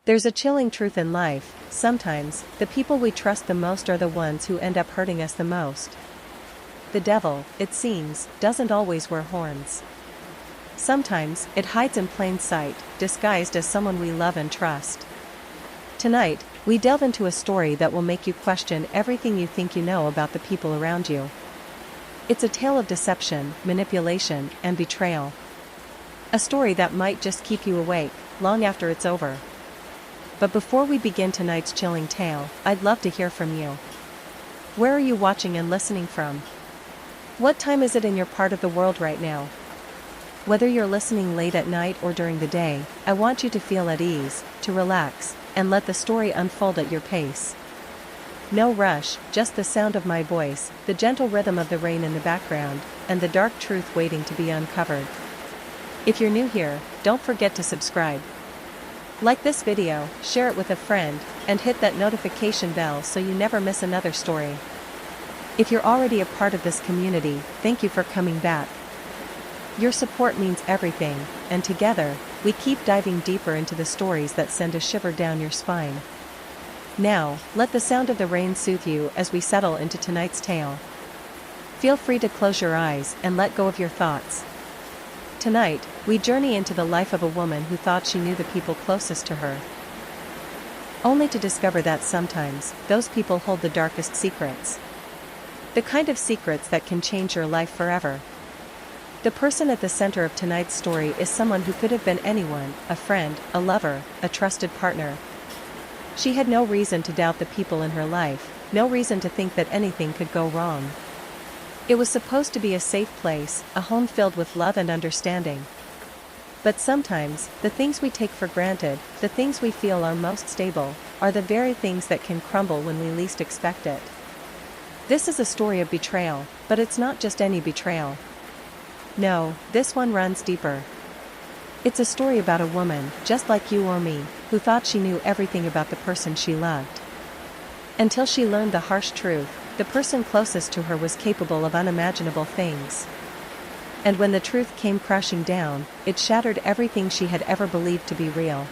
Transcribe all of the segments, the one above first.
There's a chilling truth in life: sometimes, the people we trust the most are the ones who end up hurting us the most. The devil, it seems, doesn't always wear horns. Sometimes, it hides in plain sight, disguised as someone we love and trust. Tonight, we delve into a story that will make you question everything you think you know about the people around you. It's a tale of deception, manipulation, and betrayal. A story that might just keep you awake, long after it's over. But before we begin tonight's chilling tale, I'd love to hear from you. Where are you watching and listening from? What time is it in your part of the world right now? Whether you're listening late at night or during the day, I want you to feel at ease, to relax, and let the story unfold at your pace. No rush, just the sound of my voice, the gentle rhythm of the rain in the background, and the dark truth waiting to be uncovered. If you're new here, don't forget to subscribe. Like this video, share it with a friend, and hit that notification bell so you never miss another story. If you're already a part of this community, thank you for coming back. Your support means everything, and together, we keep diving deeper into the stories that send a shiver down your spine. Now, let the sound of the rain soothe you as we settle into tonight's tale. Feel free to close your eyes and let go of your thoughts. Tonight, we journey into the life of a woman who thought she knew the people closest to her, only to discover that sometimes, those people hold the darkest secrets. The kind of secrets that can change your life forever. The person at the center of tonight's story is someone who could have been anyone: a friend, a lover, a trusted partner. She had no reason to doubt the people in her life, no reason to think that anything could go wrong. It was supposed to be a safe place, a home filled with love and understanding. But sometimes, the things we take for granted, the things we feel are most stable, are the very things that can crumble when we least expect it. This is a story of betrayal, but it's not just any betrayal. No, this one runs deeper. It's a story about a woman, just like you or me, who thought she knew everything about the person she loved. Until she learned the harsh truth: the person closest to her was capable of unimaginable things. And when the truth came crashing down, it shattered everything she had ever believed to be real.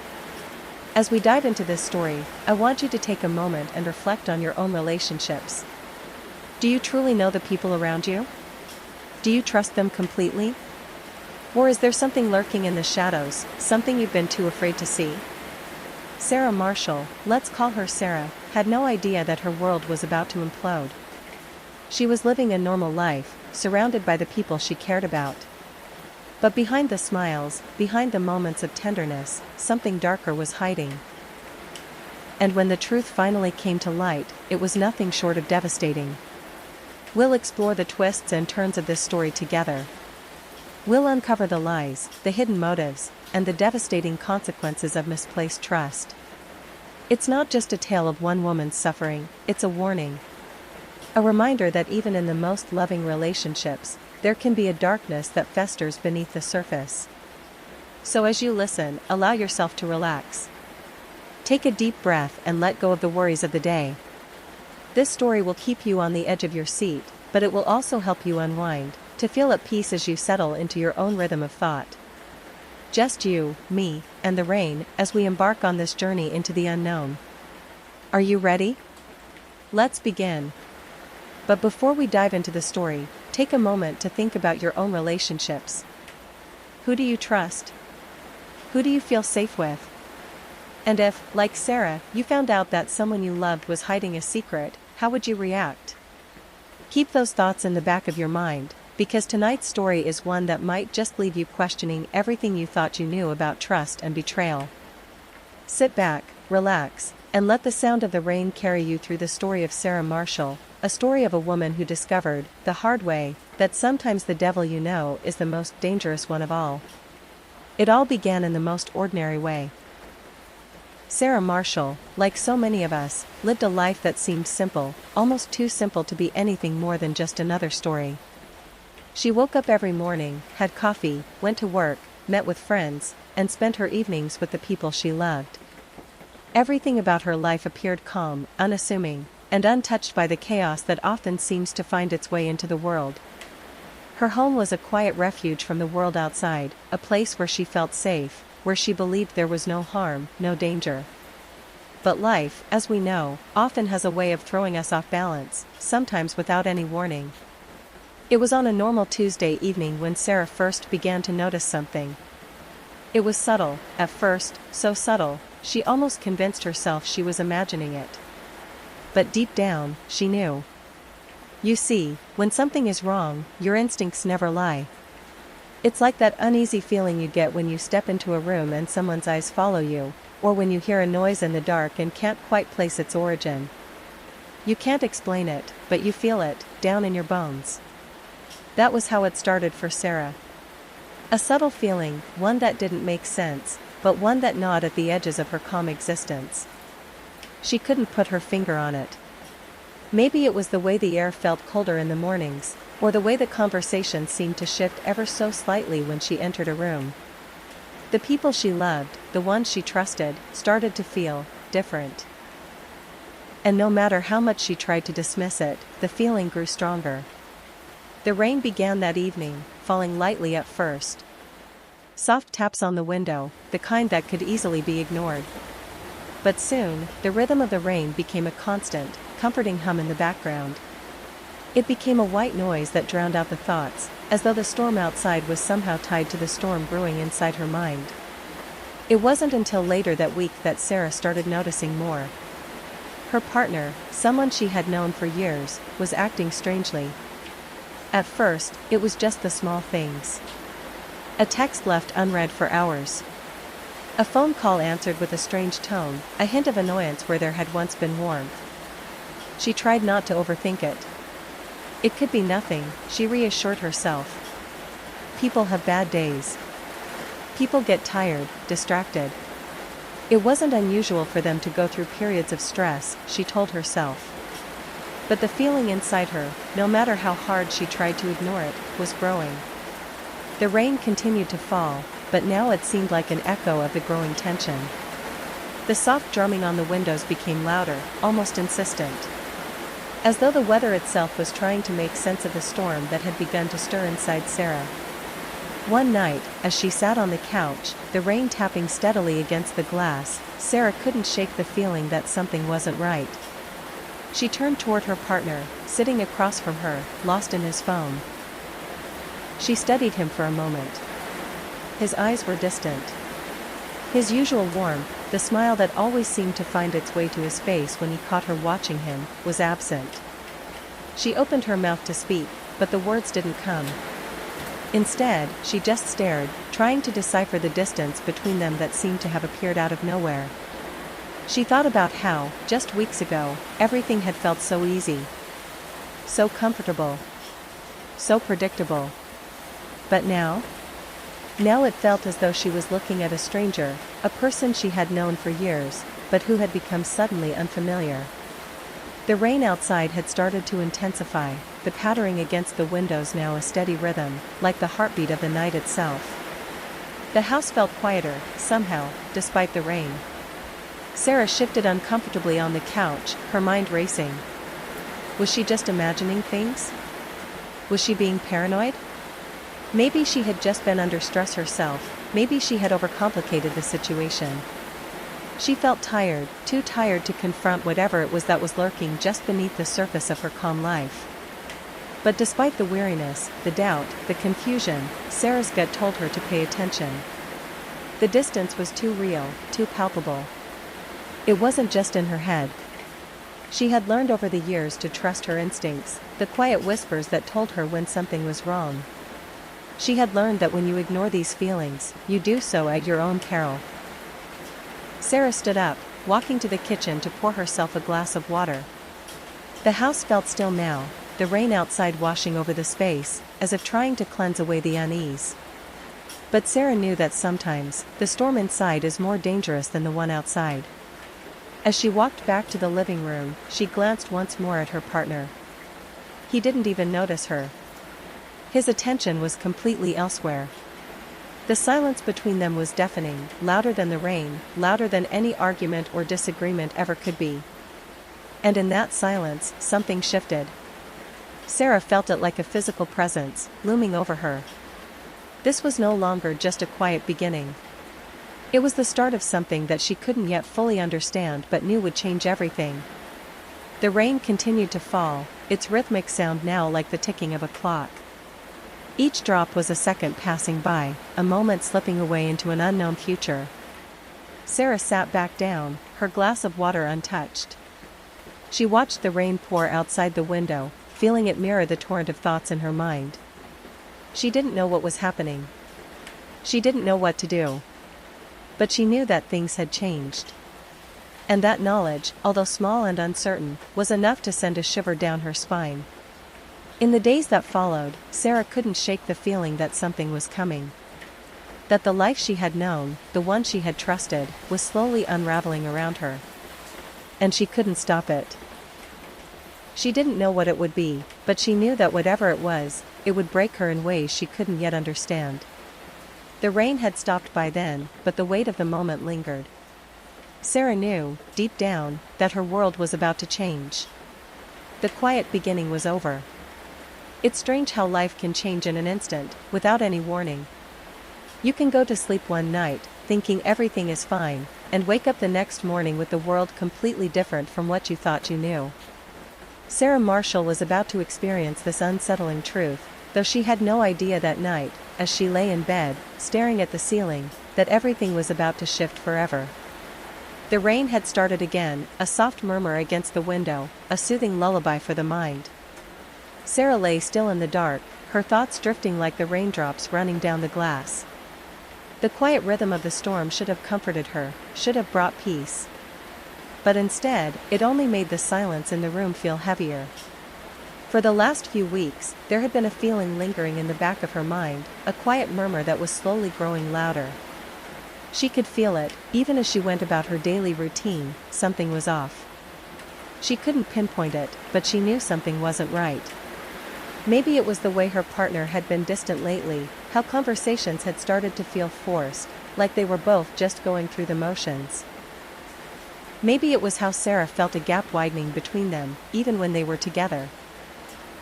As we dive into this story, I want you to take a moment and reflect on your own relationships. Do you truly know the people around you? Do you trust them completely? Or is there something lurking in the shadows, something you've been too afraid to see? Sarah Marshall, let's call her Sarah, had no idea that her world was about to implode. She was living a normal life, surrounded by the people she cared about. But behind the smiles, behind the moments of tenderness, something darker was hiding. And when the truth finally came to light, it was nothing short of devastating. We'll explore the twists and turns of this story together. We'll uncover the lies, the hidden motives, and the devastating consequences of misplaced trust. It's not just a tale of one woman's suffering, it's a warning. A reminder that even in the most loving relationships, there can be a darkness that festers beneath the surface. So as you listen, allow yourself to relax. Take a deep breath and let go of the worries of the day. This story will keep you on the edge of your seat, but it will also help you unwind, to feel at peace as you settle into your own rhythm of thought. Just you, me, and the rain, as we embark on this journey into the unknown. Are you ready? Let's begin. But before we dive into the story, take a moment to think about your own relationships. Who do you trust? Who do you feel safe with? And if, like Sarah, you found out that someone you loved was hiding a secret, how would you react? Keep those thoughts in the back of your mind, because tonight's story is one that might just leave you questioning everything you thought you knew about trust and betrayal. Sit back, relax, and let the sound of the rain carry you through the story of Sarah Marshall, a story of a woman who discovered, the hard way, that sometimes the devil you know is the most dangerous one of all. It all began in the most ordinary way. Sarah Marshall, like so many of us, lived a life that seemed simple, almost too simple to be anything more than just another story. She woke up every morning, had coffee, went to work, met with friends, and spent her evenings with the people she loved. Everything about her life appeared calm, unassuming, and untouched by the chaos that often seems to find its way into the world. Her home was a quiet refuge from the world outside, a place where she felt safe, where she believed there was no harm, no danger. But life, as we know, often has a way of throwing us off balance, sometimes without any warning. It was on a normal Tuesday evening when Sarah first began to notice something. It was subtle, at first, so subtle, she almost convinced herself she was imagining it. But deep down, she knew. You see, when something is wrong, your instincts never lie. It's like that uneasy feeling you get when you step into a room and someone's eyes follow you, or when you hear a noise in the dark and can't quite place its origin. You can't explain it, but you feel it, down in your bones. That was how it started for Sarah. A subtle feeling, one that didn't make sense, but one that gnawed at the edges of her calm existence. She couldn't put her finger on it. Maybe it was the way the air felt colder in the mornings, or the way the conversation seemed to shift ever so slightly when she entered a room. The people she loved, the ones she trusted, started to feel different. And no matter how much she tried to dismiss it, the feeling grew stronger. The rain began that evening, falling lightly at first. Soft taps on the window, the kind that could easily be ignored. But soon, the rhythm of the rain became a constant, comforting hum in the background. It became a white noise that drowned out the thoughts, as though the storm outside was somehow tied to the storm brewing inside her mind. It wasn't until later that week that Sarah started noticing more. Her partner, someone she had known for years, was acting strangely. At first, it was just the small things. A text left unread for hours. A phone call answered with a strange tone, a hint of annoyance where there had once been warmth. She tried not to overthink it. It could be nothing, she reassured herself. People have bad days. People get tired, distracted. It wasn't unusual for them to go through periods of stress, she told herself. But the feeling inside her, no matter how hard she tried to ignore it, was growing. The rain continued to fall, but now it seemed like an echo of the growing tension. The soft drumming on the windows became louder, almost insistent. As though the weather itself was trying to make sense of the storm that had begun to stir inside Sarah. One night, as she sat on the couch, the rain tapping steadily against the glass, Sarah couldn't shake the feeling that something wasn't right. She turned toward her partner, sitting across from her, lost in his phone. She studied him for a moment. His eyes were distant. His usual warmth, the smile that always seemed to find its way to his face when he caught her watching him, was absent. She opened her mouth to speak, but the words didn't come. Instead, she just stared, trying to decipher the distance between them that seemed to have appeared out of nowhere. She thought about how, just weeks ago, everything had felt so easy. So comfortable. So predictable. But now? Now it felt as though she was looking at a stranger, a person she had known for years, but who had become suddenly unfamiliar. The rain outside had started to intensify, the pattering against the windows now a steady rhythm, like the heartbeat of the night itself. The house felt quieter, somehow, despite the rain. Sarah shifted uncomfortably on the couch, her mind racing. Was she just imagining things? Was she being paranoid? Maybe she had just been under stress herself, maybe she had overcomplicated the situation. She felt tired, too tired to confront whatever it was that was lurking just beneath the surface of her calm life. But despite the weariness, the doubt, the confusion, Sarah's gut told her to pay attention. The distance was too real, too palpable. It wasn't just in her head. She had learned over the years to trust her instincts, the quiet whispers that told her when something was wrong. She had learned that when you ignore these feelings, you do so at your own peril. Sarah stood up, walking to the kitchen to pour herself a glass of water. The house felt still now, the rain outside washing over the space, as if trying to cleanse away the unease. But Sarah knew that sometimes, the storm inside is more dangerous than the one outside. As she walked back to the living room, she glanced once more at her partner. He didn't even notice her. His attention was completely elsewhere. The silence between them was deafening, louder than the rain, louder than any argument or disagreement ever could be. And in that silence, something shifted. Sarah felt it like a physical presence, looming over her. This was no longer just a quiet beginning. It was the start of something that she couldn't yet fully understand but knew would change everything. The rain continued to fall, its rhythmic sound now like the ticking of a clock. Each drop was a second passing by, a moment slipping away into an unknown future. Sarah sat back down, her glass of water untouched. She watched the rain pour outside the window, feeling it mirror the torrent of thoughts in her mind. She didn't know what was happening. She didn't know what to do. But she knew that things had changed. And that knowledge, although small and uncertain, was enough to send a shiver down her spine. In the days that followed, Sarah couldn't shake the feeling that something was coming. That the life she had known, the one she had trusted, was slowly unraveling around her. And she couldn't stop it. She didn't know what it would be, but she knew that whatever it was, it would break her in ways she couldn't yet understand. The rain had stopped by then, but the weight of the moment lingered. Sarah knew, deep down, that her world was about to change. The quiet beginning was over. It's strange how life can change in an instant, without any warning. You can go to sleep one night, thinking everything is fine, and wake up the next morning with the world completely different from what you thought you knew. Sarah Marshall was about to experience this unsettling truth, though she had no idea that night, as she lay in bed, staring at the ceiling, that everything was about to shift forever. The rain had started again, a soft murmur against the window, a soothing lullaby for the mind. Sarah lay still in the dark, her thoughts drifting like the raindrops running down the glass. The quiet rhythm of the storm should have comforted her, should have brought peace. But instead, it only made the silence in the room feel heavier. For the last few weeks, there had been a feeling lingering in the back of her mind, a quiet murmur that was slowly growing louder. She could feel it, even as she went about her daily routine, something was off. She couldn't pinpoint it, but she knew something wasn't right. Maybe it was the way her partner had been distant lately, how conversations had started to feel forced, like they were both just going through the motions. Maybe it was how Sarah felt a gap widening between them, even when they were together.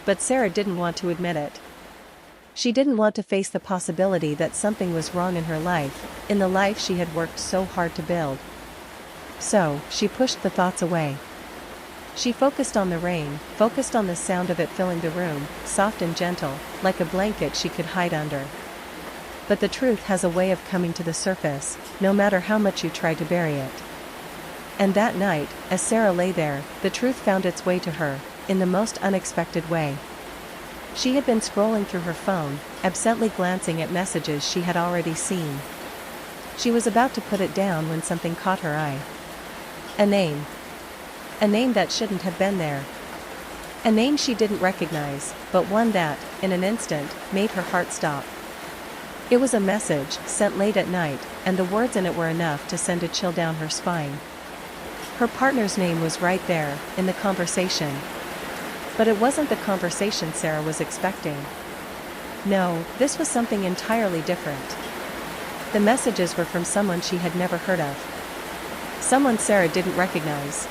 But Sarah didn't want to admit it. She didn't want to face the possibility that something was wrong in her life, in the life she had worked so hard to build. So, she pushed the thoughts away. She focused on the rain, focused on the sound of it filling the room, soft and gentle, like a blanket she could hide under. But the truth has a way of coming to the surface, no matter how much you try to bury it. And that night, as Sarah lay there, the truth found its way to her, in the most unexpected way. She had been scrolling through her phone, absently glancing at messages she had already seen. She was about to put it down when something caught her eye. A name. A name that shouldn't have been there. A name she didn't recognize, but one that, in an instant, made her heart stop. It was a message, sent late at night, and the words in it were enough to send a chill down her spine. Her partner's name was right there, in the conversation. But it wasn't the conversation Sarah was expecting. No, this was something entirely different. The messages were from someone she had never heard of. Someone Sarah didn't recognize.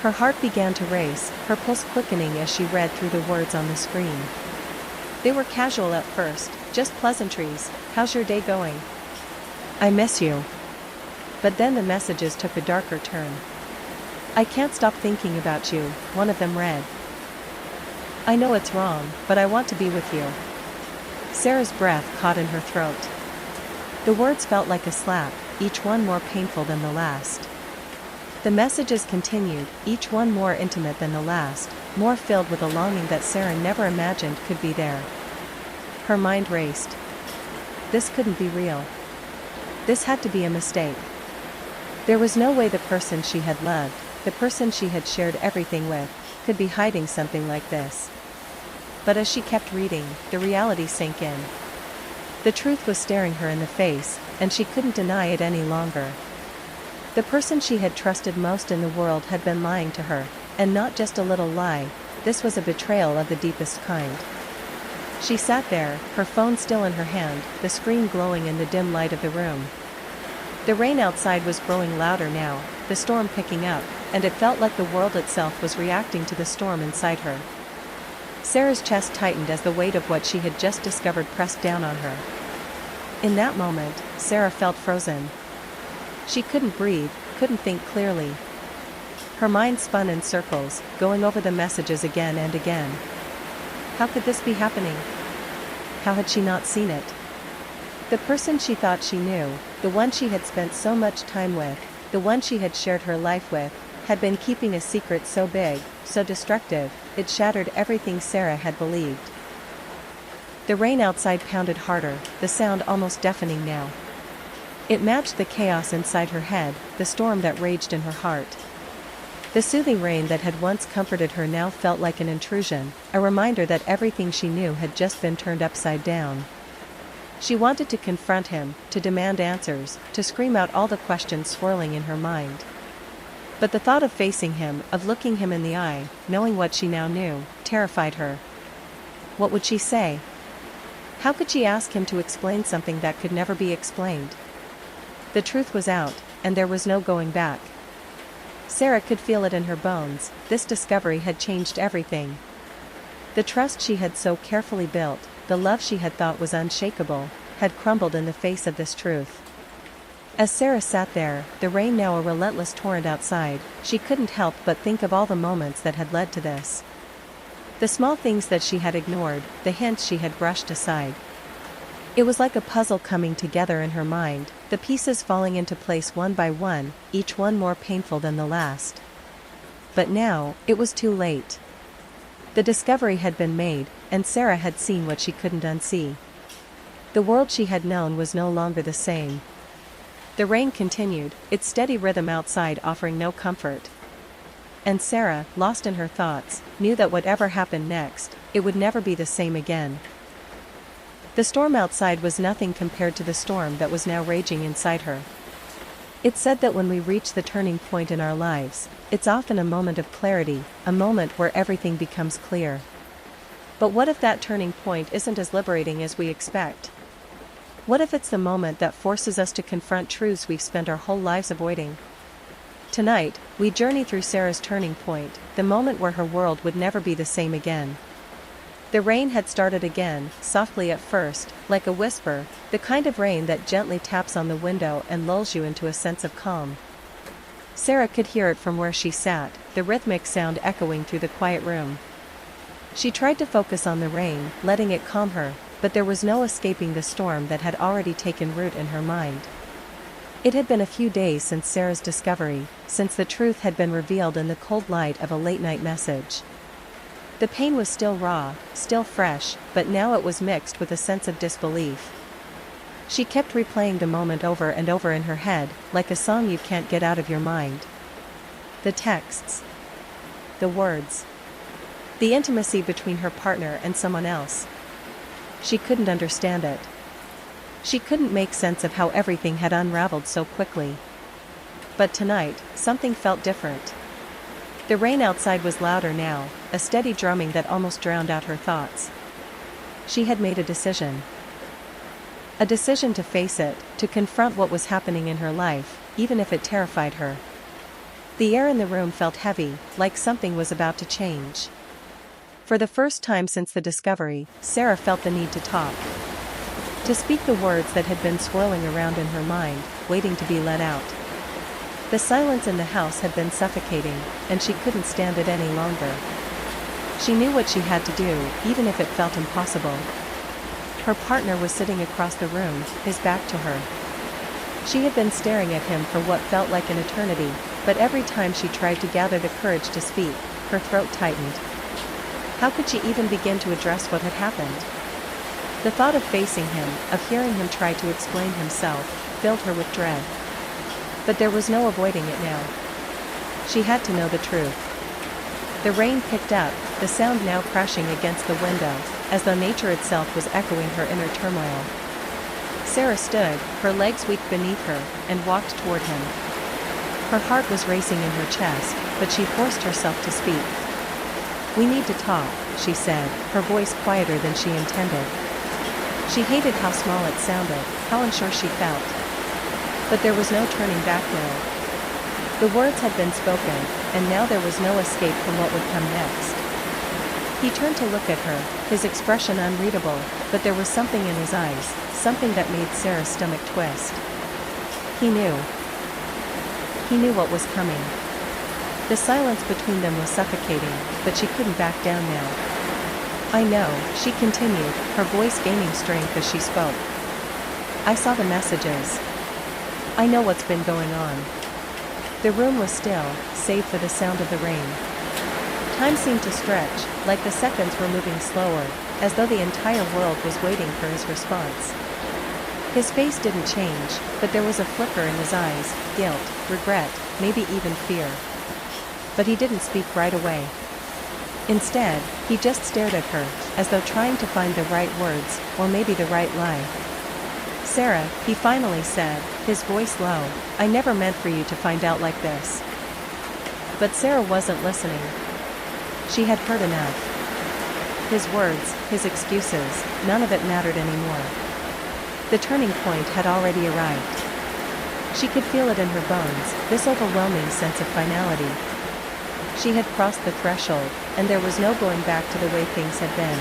Her heart began to race, her pulse quickening as she read through the words on the screen. They were casual at first, just pleasantries. How's your day going? I miss you. But then the messages took a darker turn. I can't stop thinking about you, one of them read. I know it's wrong, but I want to be with you. Sarah's breath caught in her throat. The words felt like a slap, each one more painful than the last. The messages continued, each one more intimate than the last, more filled with a longing that Sarah never imagined could be there. Her mind raced. This couldn't be real. This had to be a mistake. There was no way the person she had loved, the person she had shared everything with, could be hiding something like this. But as she kept reading, the reality sank in. The truth was staring her in the face, and she couldn't deny it any longer. The person she had trusted most in the world had been lying to her, and not just a little lie, this was a betrayal of the deepest kind. She sat there, her phone still in her hand, the screen glowing in the dim light of the room. The rain outside was growing louder now, the storm picking up, and it felt like the world itself was reacting to the storm inside her. Sarah's chest tightened as the weight of what she had just discovered pressed down on her. In that moment, Sarah felt frozen. She couldn't breathe, couldn't think clearly. Her mind spun in circles, going over the messages again and again. How could this be happening? How had she not seen it? The person she thought she knew, the one she had spent so much time with, the one she had shared her life with, had been keeping a secret so big, so destructive, it shattered everything Sarah had believed. The rain outside pounded harder, the sound almost deafening now. It matched the chaos inside her head, the storm that raged in her heart. The soothing rain that had once comforted her now felt like an intrusion, a reminder that everything she knew had just been turned upside down. She wanted to confront him, to demand answers, to scream out all the questions swirling in her mind. But the thought of facing him, of looking him in the eye, knowing what she now knew, terrified her. What would she say? How could she ask him to explain something that could never be explained? The truth was out, and there was no going back. Sarah could feel it in her bones, this discovery had changed everything. The trust she had so carefully built, the love she had thought was unshakable, had crumbled in the face of this truth. As Sarah sat there, the rain now a relentless torrent outside, she couldn't help but think of all the moments that had led to this. The small things that she had ignored, the hints she had brushed aside. It was like a puzzle coming together in her mind, the pieces falling into place one by one, each one more painful than the last. But now, it was too late. The discovery had been made, and Sarah had seen what she couldn't unsee. The world she had known was no longer the same. The rain continued, its steady rhythm outside offering no comfort. And Sarah, lost in her thoughts, knew that whatever happened next, it would never be the same again. The storm outside was nothing compared to the storm that was now raging inside her. It said that when we reach the turning point in our lives, it's often a moment of clarity, a moment where everything becomes clear. But what if that turning point isn't as liberating as we expect? What if it's the moment that forces us to confront truths we've spent our whole lives avoiding? Tonight, we journey through Sarah's turning point, the moment where her world would never be the same again. The rain had started again, softly at first, like a whisper, the kind of rain that gently taps on the window and lulls you into a sense of calm. Sarah could hear it from where she sat, the rhythmic sound echoing through the quiet room. She tried to focus on the rain, letting it calm her, but there was no escaping the storm that had already taken root in her mind. It had been a few days since Sarah's discovery, since the truth had been revealed in the cold light of a late-night message. The pain was still raw, still fresh, but now it was mixed with a sense of disbelief. She kept replaying the moment over and over in her head, like a song you can't get out of your mind. The texts. The words. The intimacy between her partner and someone else. She couldn't understand it. She couldn't make sense of how everything had unraveled so quickly. But tonight, something felt different. The rain outside was louder now, a steady drumming that almost drowned out her thoughts. She had made a decision. A decision to face it, to confront what was happening in her life, even if it terrified her. The air in the room felt heavy, like something was about to change. For the first time since the discovery, Sarah felt the need to talk. To speak the words that had been swirling around in her mind, waiting to be let out. The silence in the house had been suffocating, and she couldn't stand it any longer. She knew what she had to do, even if it felt impossible. Her partner was sitting across the room, his back to her. She had been staring at him for what felt like an eternity, but every time she tried to gather the courage to speak, her throat tightened. How could she even begin to address what had happened? The thought of facing him, of hearing him try to explain himself, filled her with dread. But there was no avoiding it now. She had to know the truth. The rain picked up, the sound now crashing against the window, as though nature itself was echoing her inner turmoil. Sarah stood, her legs weak beneath her, and walked toward him. Her heart was racing in her chest, but she forced herself to speak. "We need to talk," she said, her voice quieter than she intended. She hated how small it sounded, how unsure she felt. But there was no turning back now. The words had been spoken, and now there was no escape from what would come next. He turned to look at her, his expression unreadable, but there was something in his eyes, something that made Sarah's stomach twist. He knew. He knew what was coming. The silence between them was suffocating, but she couldn't back down now. I know, she continued, her voice gaining strength as she spoke. I saw the messages. I know what's been going on. The room was still, save for the sound of the rain. Time seemed to stretch, like the seconds were moving slower, as though the entire world was waiting for his response. His face didn't change, but there was a flicker in his eyes, guilt, regret, maybe even fear. But he didn't speak right away. Instead, he just stared at her, as though trying to find the right words, or maybe the right lie. Sarah, he finally said, his voice low, I never meant for you to find out like this. But Sarah wasn't listening. She had heard enough. His words, his excuses, none of it mattered anymore. The turning point had already arrived. She could feel it in her bones, this overwhelming sense of finality. She had crossed the threshold, and there was no going back to the way things had been.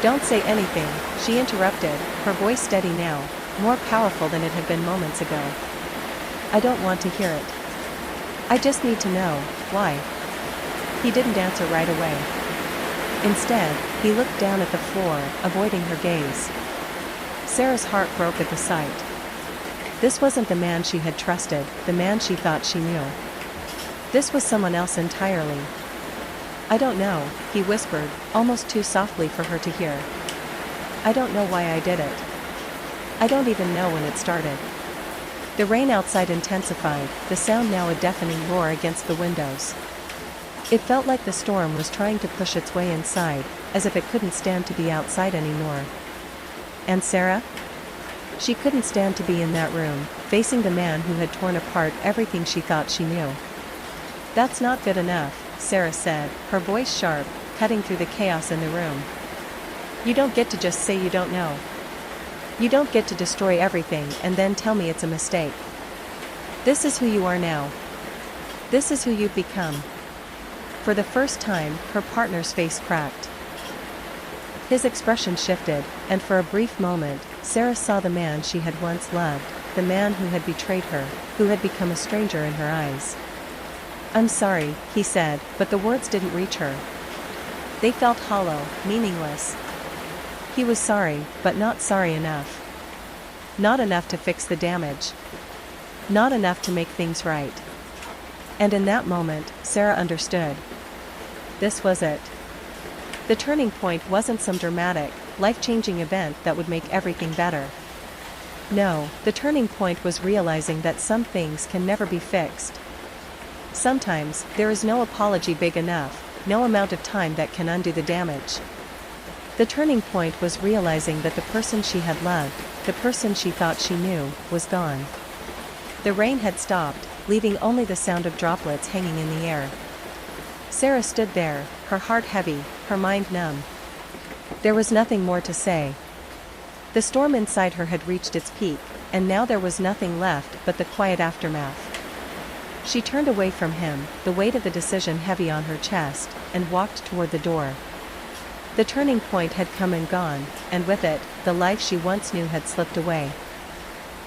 Don't say anything, she interrupted, her voice steady now, more powerful than it had been moments ago. I don't want to hear it. I just need to know, why? He didn't answer right away. Instead, he looked down at the floor, avoiding her gaze. Sarah's heart broke at the sight. This wasn't the man she had trusted, the man she thought she knew. This was someone else entirely. I don't know, he whispered, almost too softly for her to hear. I don't know why I did it. I don't even know when it started. The rain outside intensified, the sound now a deafening roar against the windows. It felt like the storm was trying to push its way inside, as if it couldn't stand to be outside anymore. And Sarah? She couldn't stand to be in that room, facing the man who had torn apart everything she thought she knew. That's not good enough, Sarah said, her voice sharp, cutting through the chaos in the room. You don't get to just say you don't know. You don't get to destroy everything and then tell me it's a mistake. This is who you are now. This is who you've become. For the first time, her partner's face cracked. His expression shifted, and for a brief moment, Sarah saw the man she had once loved, the man who had betrayed her, who had become a stranger in her eyes. I'm sorry, he said, but the words didn't reach her. They felt hollow, meaningless. He was sorry, but not sorry enough. Not enough to fix the damage. Not enough to make things right. And in that moment, Sarah understood. This was it. The turning point wasn't some dramatic, life-changing event that would make everything better. No, the turning point was realizing that some things can never be fixed. Sometimes, there is no apology big enough, no amount of time that can undo the damage. The turning point was realizing that the person she had loved, the person she thought she knew, was gone. The rain had stopped, leaving only the sound of droplets hanging in the air. Sarah stood there, her heart heavy, her mind numb. There was nothing more to say. The storm inside her had reached its peak, and now there was nothing left but the quiet aftermath. She turned away from him, the weight of the decision heavy on her chest, and walked toward the door. The turning point had come and gone, and with it, the life she once knew had slipped away.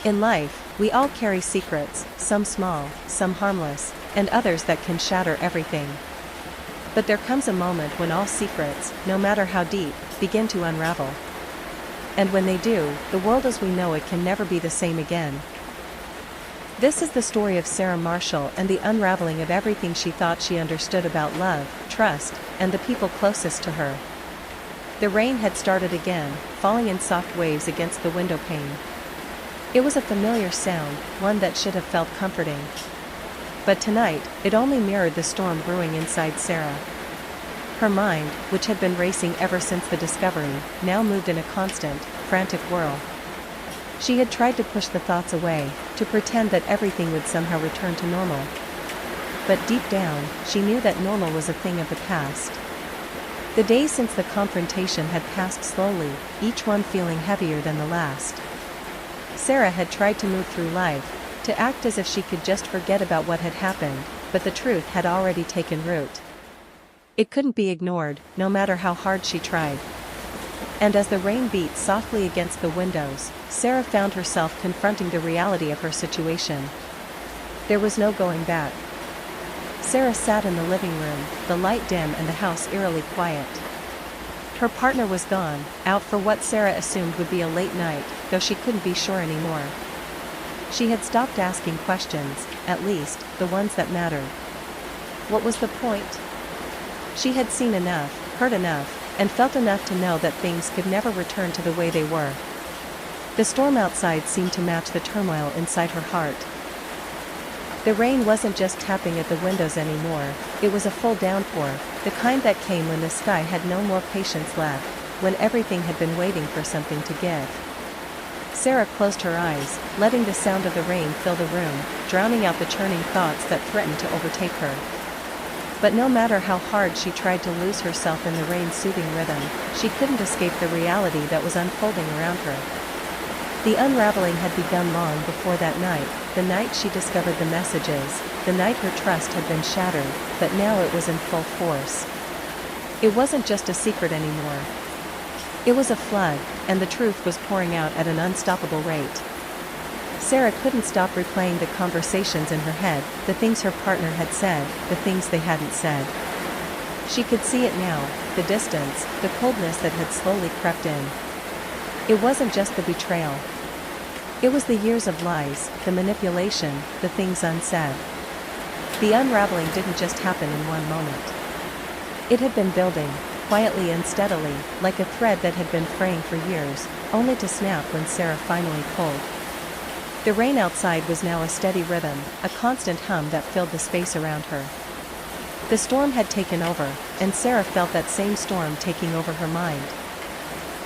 In life, we all carry secrets, some small, some harmless, and others that can shatter everything. But there comes a moment when all secrets, no matter how deep, begin to unravel. And when they do, the world as we know it can never be the same again. This is the story of Sarah Marshall and the unraveling of everything she thought she understood about love, trust, and the people closest to her. The rain had started again, falling in soft waves against the window pane. It was a familiar sound, one that should have felt comforting. But tonight, it only mirrored the storm brewing inside Sarah. Her mind, which had been racing ever since the discovery, now moved in a constant, frantic whirl. She had tried to push the thoughts away, to pretend that everything would somehow return to normal. But deep down, she knew that normal was a thing of the past. The days since the confrontation had passed slowly, each one feeling heavier than the last. Sarah had tried to move through life, to act as if she could just forget about what had happened, but the truth had already taken root. It couldn't be ignored, no matter how hard she tried. And as the rain beat softly against the windows, Sarah found herself confronting the reality of her situation. There was no going back. Sarah sat in the living room, the light dim and the house eerily quiet. Her partner was gone, out for what Sarah assumed would be a late night, though she couldn't be sure anymore. She had stopped asking questions, at least, the ones that mattered. What was the point? She had seen enough, heard enough, and felt enough to know that things could never return to the way they were. The storm outside seemed to match the turmoil inside her heart. The rain wasn't just tapping at the windows anymore, it was a full downpour, the kind that came when the sky had no more patience left, when everything had been waiting for something to give. Sarah closed her eyes, letting the sound of the rain fill the room, drowning out the churning thoughts that threatened to overtake her. But no matter how hard she tried to lose herself in the rain's soothing rhythm, she couldn't escape the reality that was unfolding around her. The unraveling had begun long before that night, the night she discovered the messages, the night her trust had been shattered, but now it was in full force. It wasn't just a secret anymore. It was a flood, and the truth was pouring out at an unstoppable rate. Sarah couldn't stop replaying the conversations in her head, the things her partner had said, the things they hadn't said. She could see it now, the distance, the coldness that had slowly crept in. It wasn't just the betrayal. It was the years of lies, the manipulation, the things unsaid. The unraveling didn't just happen in one moment. It had been building, quietly and steadily, like a thread that had been fraying for years, only to snap when Sarah finally pulled. The rain outside was now a steady rhythm, a constant hum that filled the space around her. The storm had taken over, and Sarah felt that same storm taking over her mind.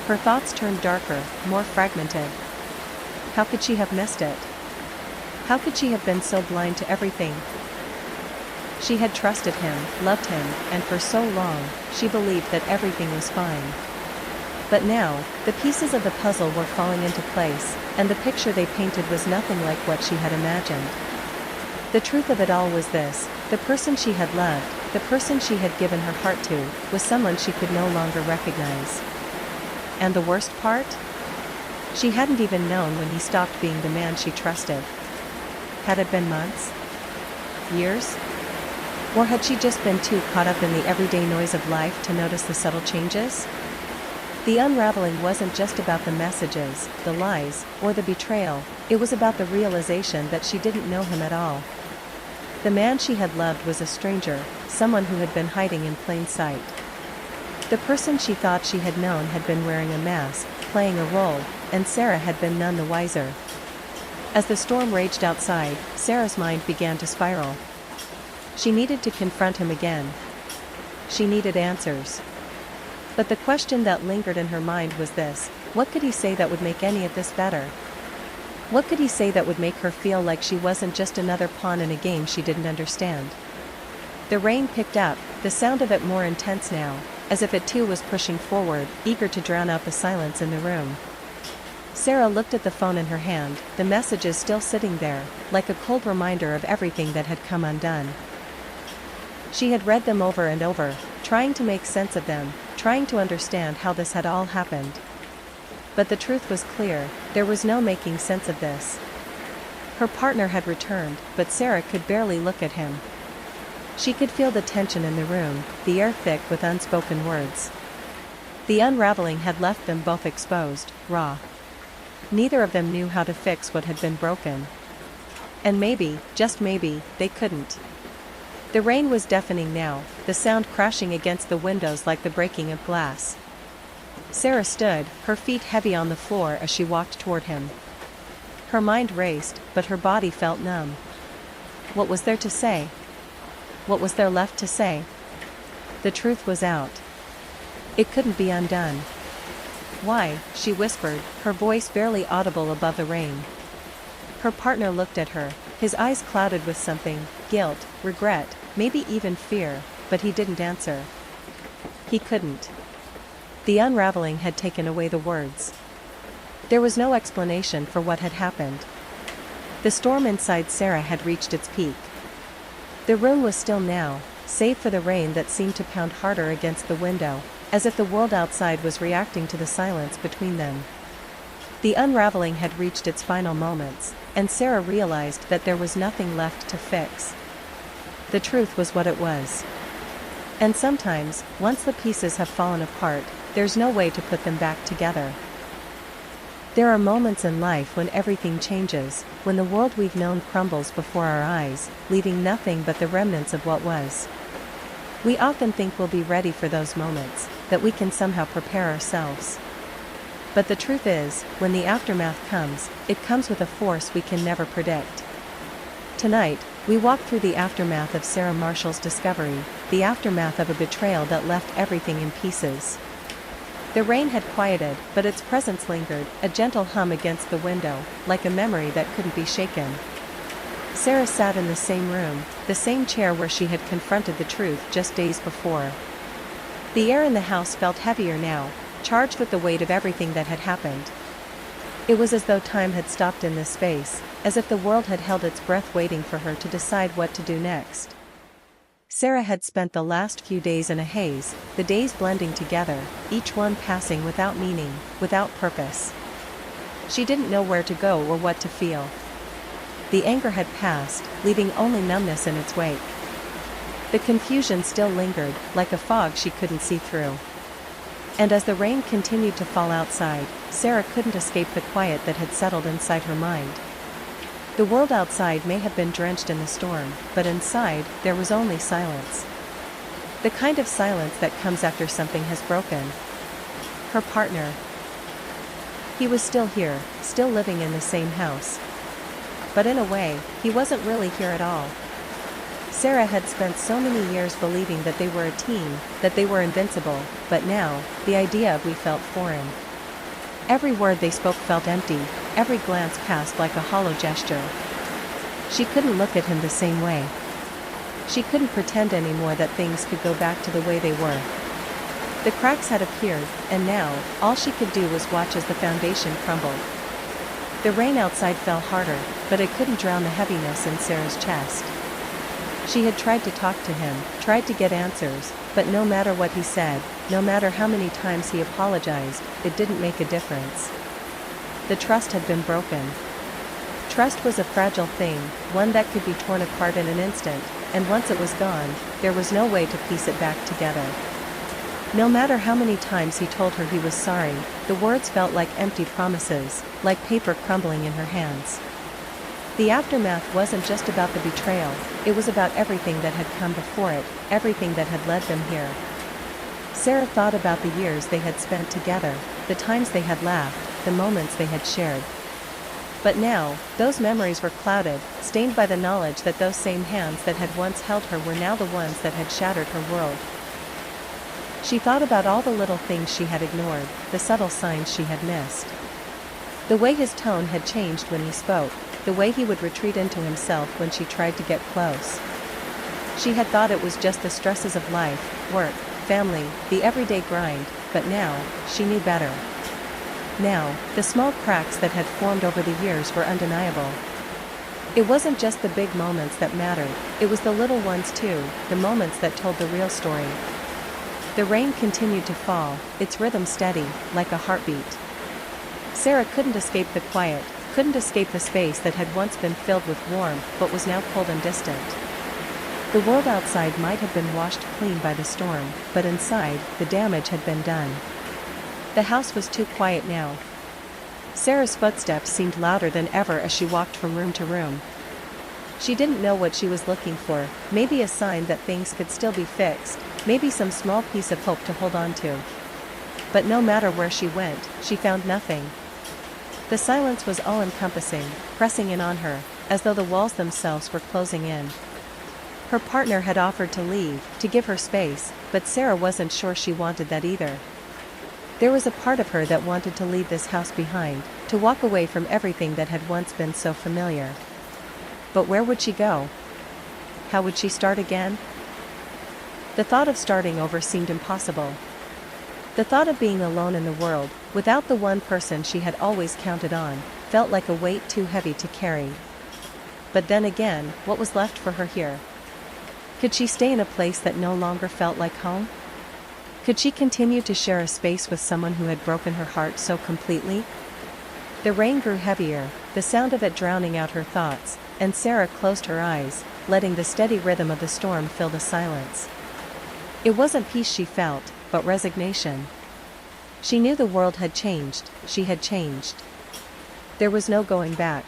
Her thoughts turned darker, more fragmented. How could she have missed it? How could she have been so blind to everything? She had trusted him, loved him, and for so long, she believed that everything was fine. But now, the pieces of the puzzle were falling into place, and the picture they painted was nothing like what she had imagined. The truth of it all was this: the person she had loved, the person she had given her heart to, was someone she could no longer recognize. And the worst part? She hadn't even known when he stopped being the man she trusted. Had it been months? Years? Or had she just been too caught up in the everyday noise of life to notice the subtle changes? The unraveling wasn't just about the messages, the lies, or the betrayal, it was about the realization that she didn't know him at all. The man she had loved was a stranger, someone who had been hiding in plain sight. The person she thought she had known had been wearing a mask, playing a role, and Sarah had been none the wiser. As the storm raged outside, Sarah's mind began to spiral. She needed to confront him again. She needed answers. But the question that lingered in her mind was this: what could he say that would make any of this better? What could he say that would make her feel like she wasn't just another pawn in a game she didn't understand? The rain picked up, the sound of it more intense now, as if it too was pushing forward, eager to drown out the silence in the room. Sarah looked at the phone in her hand, the messages still sitting there, like a cold reminder of everything that had come undone. She had read them over and over, trying to make sense of them, trying to understand how this had all happened. But the truth was clear: there was no making sense of this. Her partner had returned, but Sarah could barely look at him. She could feel the tension in the room, the air thick with unspoken words. The unraveling had left them both exposed, raw. Neither of them knew how to fix what had been broken. And maybe, just maybe, they couldn't. The rain was deafening now, the sound crashing against the windows like the breaking of glass. Sarah stood, her feet heavy on the floor as she walked toward him. Her mind raced, but her body felt numb. What was there to say? What was there left to say? The truth was out. It couldn't be undone. "Why?" she whispered, her voice barely audible above the rain. Her partner looked at her, his eyes clouded with something: guilt, regret, maybe even fear, but he didn't answer. He couldn't. The unraveling had taken away the words. There was no explanation for what had happened. The storm inside Sarah had reached its peak. The room was still now, save for the rain that seemed to pound harder against the window, as if the world outside was reacting to the silence between them. The unraveling had reached its final moments, and Sarah realized that there was nothing left to fix. The truth was what it was. And sometimes, once the pieces have fallen apart, there's no way to put them back together. There are moments in life when everything changes, when the world we've known crumbles before our eyes, leaving nothing but the remnants of what was. We often think we'll be ready for those moments, that we can somehow prepare ourselves. But the truth is, when the aftermath comes, it comes with a force we can never predict. Tonight, we walk through the aftermath of Sarah Marshall's discovery, the aftermath of a betrayal that left everything in pieces. The rain had quieted, but its presence lingered, a gentle hum against the window, like a memory that couldn't be shaken. Sarah sat in the same room, the same chair where she had confronted the truth just days before. The air in the house felt heavier now, charged with the weight of everything that had happened. It was as though time had stopped in this space, as if the world had held its breath waiting for her to decide what to do next. Sarah had spent the last few days in a haze, the days blending together, each one passing without meaning, without purpose. She didn't know where to go or what to feel. The anger had passed, leaving only numbness in its wake. The confusion still lingered, like a fog she couldn't see through. And as the rain continued to fall outside, Sarah couldn't escape the quiet that had settled inside her mind. The world outside may have been drenched in the storm, but inside, there was only silence. The kind of silence that comes after something has broken. Her partner. He was still here, still living in the same house. But in a way, he wasn't really here at all. Sarah had spent so many years believing that they were a team, that they were invincible, but now, the idea of we felt foreign. Every word they spoke felt empty, every glance passed like a hollow gesture. She couldn't look at him the same way. She couldn't pretend anymore that things could go back to the way they were. The cracks had appeared, and now, all she could do was watch as the foundation crumbled. The rain outside fell harder, but it couldn't drown the heaviness in Sarah's chest. She had tried to talk to him, tried to get answers, but no matter what he said, no matter how many times he apologized, it didn't make a difference. The trust had been broken. Trust was a fragile thing, one that could be torn apart in an instant, and once it was gone, there was no way to piece it back together. No matter how many times he told her he was sorry, the words felt like empty promises, like paper crumbling in her hands. The aftermath wasn't just about the betrayal, it was about everything that had come before it, everything that had led them here. Sarah thought about the years they had spent together, the times they had laughed, the moments they had shared. But now, those memories were clouded, stained by the knowledge that those same hands that had once held her were now the ones that had shattered her world. She thought about all the little things she had ignored, the subtle signs she had missed. The way his tone had changed when he spoke, the way he would retreat into himself when she tried to get close. She had thought it was just the stresses of life, work, family, the everyday grind, but now, she knew better. Now, the small cracks that had formed over the years were undeniable. It wasn't just the big moments that mattered, it was the little ones too, the moments that told the real story. The rain continued to fall, its rhythm steady, like a heartbeat. Sarah couldn't escape the quiet, couldn't escape the space that had once been filled with warmth but was now cold and distant. The world outside might have been washed clean by the storm, but inside, the damage had been done. The house was too quiet now. Sarah's footsteps seemed louder than ever as she walked from room to room. She didn't know what she was looking for, maybe a sign that things could still be fixed, maybe some small piece of hope to hold on to. But no matter where she went, she found nothing. The silence was all-encompassing, pressing in on her, as though the walls themselves were closing in. Her partner had offered to leave, to give her space, but Sarah wasn't sure she wanted that either. There was a part of her that wanted to leave this house behind, to walk away from everything that had once been so familiar. But where would she go? How would she start again? The thought of starting over seemed impossible. The thought of being alone in the world, without the one person she had always counted on, felt like a weight too heavy to carry. But then again, what was left for her here? Could she stay in a place that no longer felt like home? Could she continue to share a space with someone who had broken her heart so completely? The rain grew heavier, the sound of it drowning out her thoughts, and Sarah closed her eyes, letting the steady rhythm of the storm fill the silence. It wasn't peace she felt, but resignation. She knew the world had changed, she had changed. There was no going back.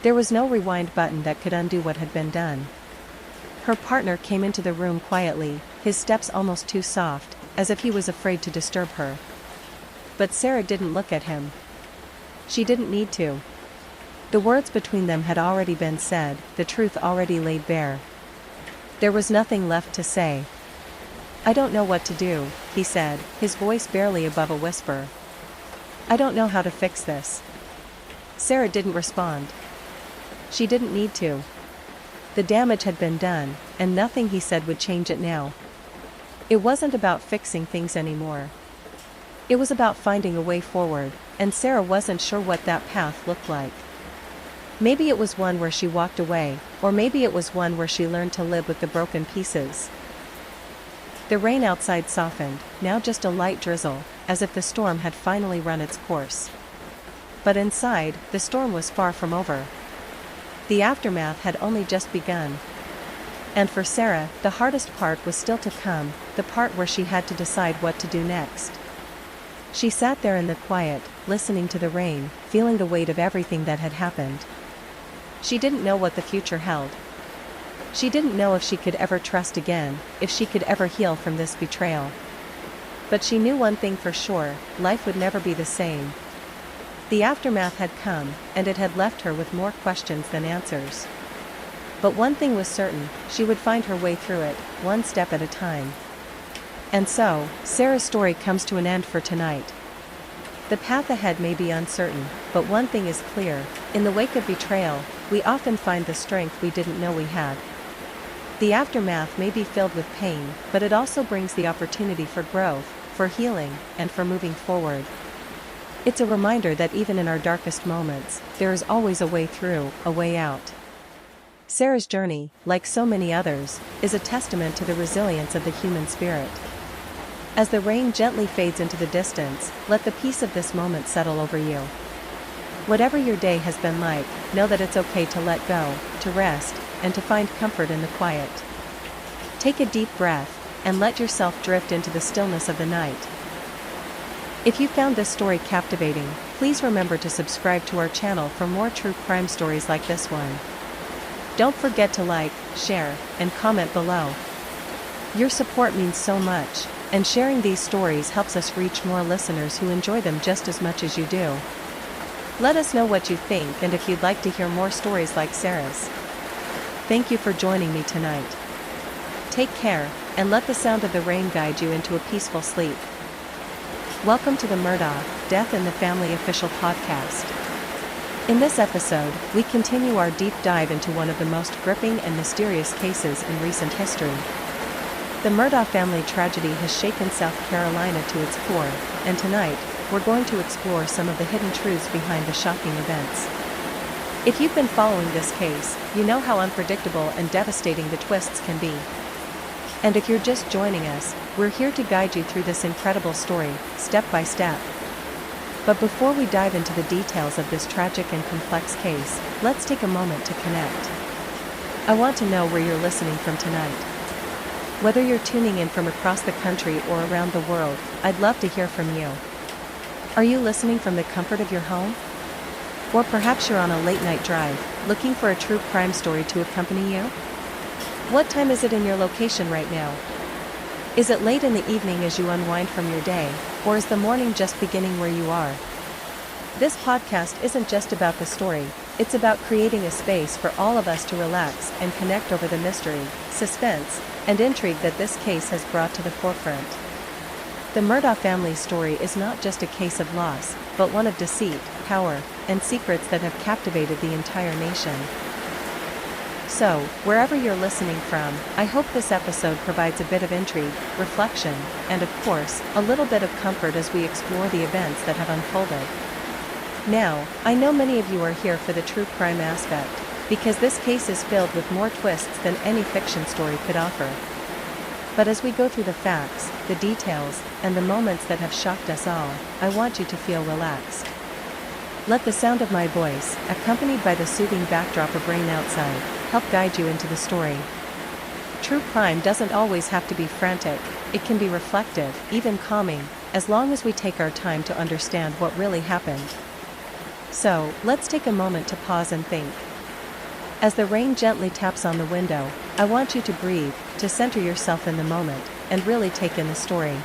There was no rewind button that could undo what had been done. Her partner came into the room quietly, his steps almost too soft, as if he was afraid to disturb her. But Sarah didn't look at him. She didn't need to. The words between them had already been said, the truth already laid bare. There was nothing left to say. "I don't know what to do," he said, his voice barely above a whisper. "I don't know how to fix this." Sarah didn't respond. She didn't need to. The damage had been done, and nothing he said would change it now. It wasn't about fixing things anymore. It was about finding a way forward, and Sarah wasn't sure what that path looked like. Maybe it was one where she walked away, or maybe it was one where she learned to live with the broken pieces. The rain outside softened, now just a light drizzle, as if the storm had finally run its course. But inside, the storm was far from over. The aftermath had only just begun. And for Sarah, the hardest part was still to come, the part where she had to decide what to do next. She sat there in the quiet, listening to the rain, feeling the weight of everything that had happened. She didn't know what the future held. She didn't know if she could ever trust again, if she could ever heal from this betrayal. But she knew one thing for sure, life would never be the same. The aftermath had come, and it had left her with more questions than answers. But one thing was certain, she would find her way through it, one step at a time. And so, Sarah's story comes to an end for tonight. The path ahead may be uncertain, but one thing is clear, in the wake of betrayal, we often find the strength we didn't know we had. The aftermath may be filled with pain, but it also brings the opportunity for growth, for healing, and for moving forward. It's a reminder that even in our darkest moments, there is always a way through, a way out. Sarah's journey, like so many others, is a testament to the resilience of the human spirit. As the rain gently fades into the distance, let the peace of this moment settle over you. Whatever your day has been like, know that it's okay to let go, to rest, and to find comfort in the quiet. Take a deep breath, and let yourself drift into the stillness of the night. If you found this story captivating, please remember to subscribe to our channel for more true crime stories like this one. Don't forget to like, share, and comment below. Your support means so much, and sharing these stories helps us reach more listeners who enjoy them just as much as you do. Let us know what you think and if you'd like to hear more stories like Sarah's. Thank you for joining me tonight. Take care, and let the sound of the rain guide you into a peaceful sleep. Welcome to the Murdaugh, Death in the Family official podcast. In this episode, we continue our deep dive into one of the most gripping and mysterious cases in recent history. The Murdaugh family tragedy has shaken South Carolina to its core, and tonight, we're going to explore some of the hidden truths behind the shocking events. If you've been following this case, you know how unpredictable and devastating the twists can be. And if you're just joining us, we're here to guide you through this incredible story, step by step. But before we dive into the details of this tragic and complex case, let's take a moment to connect. I want to know where you're listening from tonight. Whether you're tuning in from across the country or around the world, I'd love to hear from you. Are you listening from the comfort of your home? Or perhaps you're on a late-night drive, looking for a true crime story to accompany you? What time is it in your location right now? Is it late in the evening as you unwind from your day, or is the morning just beginning where you are? This podcast isn't just about the story, it's about creating a space for all of us to relax and connect over the mystery, suspense, and intrigue that this case has brought to the forefront. The Murdaugh family's story is not just a case of loss, but one of deceit, power, and secrets that have captivated the entire nation. So, wherever you're listening from, I hope this episode provides a bit of intrigue, reflection, and of course, a little bit of comfort as we explore the events that have unfolded. Now, I know many of you are here for the true crime aspect, because this case is filled with more twists than any fiction story could offer. But as we go through the facts, the details, and the moments that have shocked us all, I want you to feel relaxed. Let the sound of my voice, accompanied by the soothing backdrop of rain outside, help guide you into the story. True crime doesn't always have to be frantic, it can be reflective, even calming, as long as we take our time to understand what really happened. So, let's take a moment to pause and think. As the rain gently taps on the window, I want you to breathe, to center yourself in the moment, and really take in the story.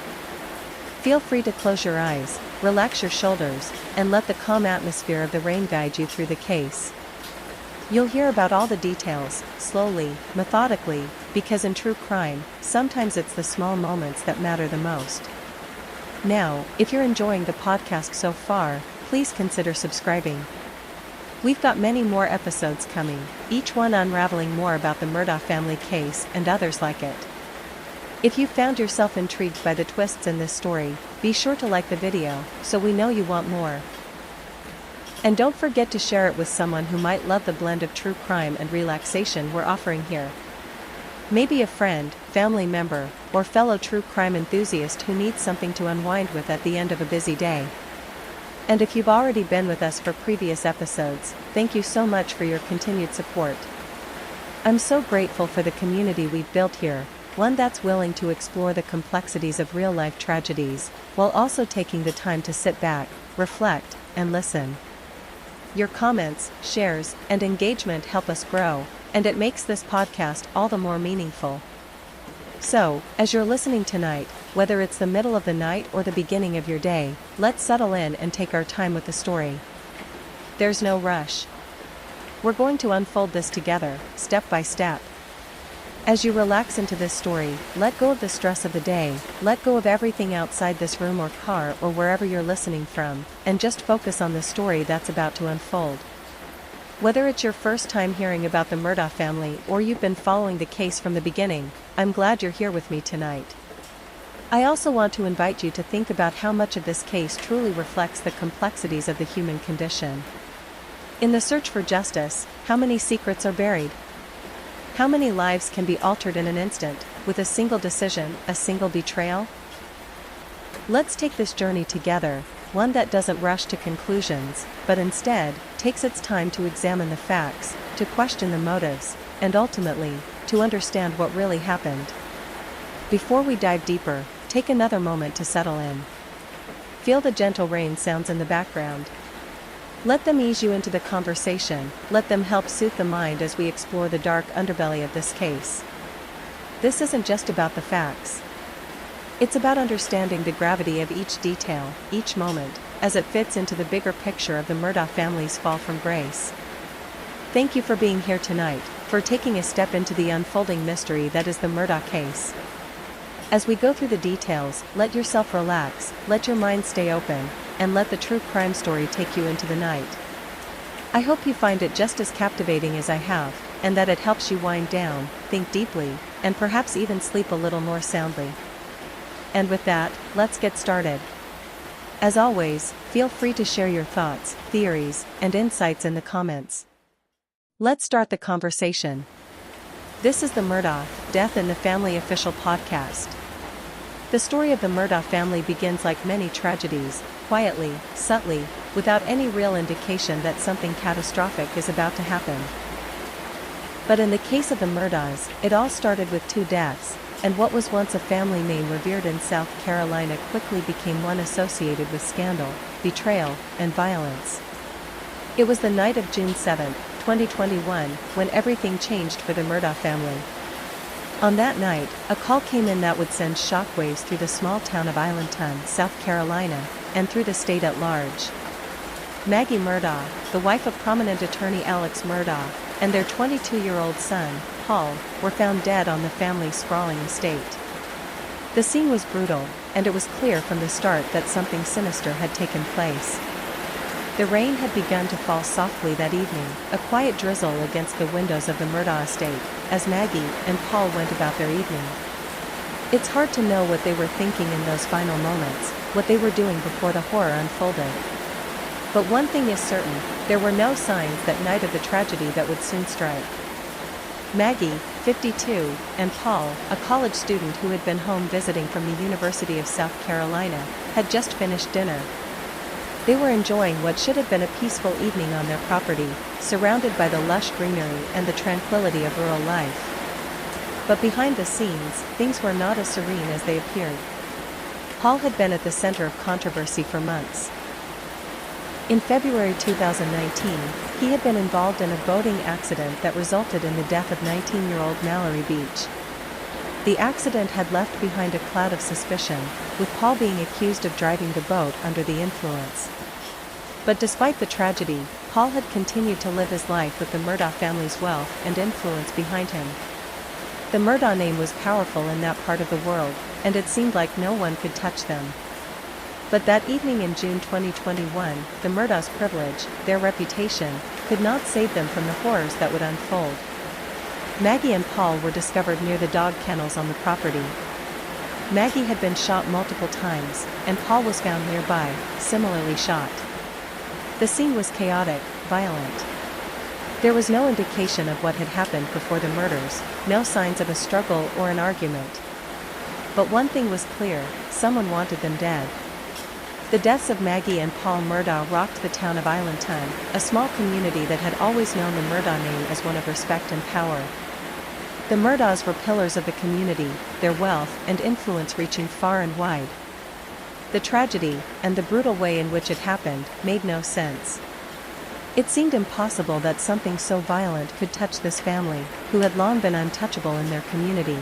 Feel free to close your eyes, relax your shoulders, and let the calm atmosphere of the rain guide you through the case. You'll hear about all the details, slowly, methodically, because in true crime, sometimes it's the small moments that matter the most. Now, if you're enjoying the podcast so far, please consider subscribing. We've got many more episodes coming, each one unraveling more about the Murdaugh family case and others like it. If you found yourself intrigued by the twists in this story, be sure to like the video, so we know you want more. And don't forget to share it with someone who might love the blend of true crime and relaxation we're offering here. Maybe a friend, family member, or fellow true crime enthusiast who needs something to unwind with at the end of a busy day. And if you've already been with us for previous episodes, thank you so much for your continued support. I'm so grateful for the community we've built here, one that's willing to explore the complexities of real-life tragedies, while also taking the time to sit back, reflect, and listen. Your comments, shares, and engagement help us grow, and it makes this podcast all the more meaningful. So, as you're listening tonight, whether it's the middle of the night or the beginning of your day, let's settle in and take our time with the story. There's no rush. We're going to unfold this together, step by step. As you relax into this story, let go of the stress of the day, let go of everything outside this room or car or wherever you're listening from, and just focus on the story that's about to unfold. Whether it's your first time hearing about the Murdaugh family or you've been following the case from the beginning, I'm glad you're here with me tonight. I also want to invite you to think about how much of this case truly reflects the complexities of the human condition. In the search for justice, how many secrets are buried? How many lives can be altered in an instant, with a single decision, a single betrayal? Let's take this journey together, one that doesn't rush to conclusions, but instead, takes its time to examine the facts, to question the motives, and ultimately, to understand what really happened. Before we dive deeper, take another moment to settle in. Feel the gentle rain sounds in the background. Let them ease you into the conversation, let them help soothe the mind as we explore the dark underbelly of this case. This isn't just about the facts. It's about understanding the gravity of each detail, each moment, as it fits into the bigger picture of the Murdaugh family's fall from grace. Thank you for being here tonight, for taking a step into the unfolding mystery that is the Murdaugh case. As we go through the details, let yourself relax, let your mind stay open, and let the true crime story take you into the night. I hope you find it just as captivating as I have, and that it helps you wind down, think deeply, and perhaps even sleep a little more soundly. And with that, let's get started. As always, feel free to share your thoughts, theories, and insights in the comments. Let's start the conversation. This is the Murdaugh, Death in the Family official podcast. The story of the Murdaugh family begins like many tragedies, quietly, subtly, without any real indication that something catastrophic is about to happen. But in the case of the Murdaughs, it all started with 2 deaths, and what was once a family name revered in South Carolina quickly became one associated with scandal, betrayal, and violence. It was the night of June 7, 2021, when everything changed for the Murdaugh family. On that night, a call came in that would send shockwaves through the small town of Islandton, South Carolina, and through the state at large. Maggie Murdaugh, the wife of prominent attorney Alex Murdaugh, and their 22-year-old son, Paul, were found dead on the family's sprawling estate. The scene was brutal, and it was clear from the start that something sinister had taken place. The rain had begun to fall softly that evening, a quiet drizzle against the windows of the Murdaugh estate, as Maggie and Paul went about their evening. It's hard to know what they were thinking in those final moments, what they were doing before the horror unfolded. But one thing is certain, there were no signs that night of the tragedy that would soon strike. Maggie, 52, and Paul, a college student who had been home visiting from the University of South Carolina, had just finished dinner. They were enjoying what should have been a peaceful evening on their property, surrounded by the lush greenery and the tranquility of rural life. But behind the scenes, things were not as serene as they appeared. Paul had been at the center of controversy for months. In February 2019, he had been involved in a boating accident that resulted in the death of 19-year-old Mallory Beach. The accident had left behind a cloud of suspicion, with Paul being accused of driving the boat under the influence. But despite the tragedy, Paul had continued to live his life with the Murdaugh family's wealth and influence behind him. The Murdaugh name was powerful in that part of the world, and it seemed like no one could touch them. But that evening in June 2021, the Murdaugh's privilege, their reputation, could not save them from the horrors that would unfold. Maggie and Paul were discovered near the dog kennels on the property. Maggie had been shot multiple times, and Paul was found nearby, similarly shot. The scene was chaotic, violent. There was no indication of what had happened before the murders, no signs of a struggle or an argument. But one thing was clear: someone wanted them dead. The deaths of Maggie and Paul Murdaugh rocked the town of Islandton, a small community that had always known the Murdaugh name as one of respect and power. The Murdaughs were pillars of the community, their wealth and influence reaching far and wide. The tragedy, and the brutal way in which it happened, made no sense. It seemed impossible that something so violent could touch this family, who had long been untouchable in their community.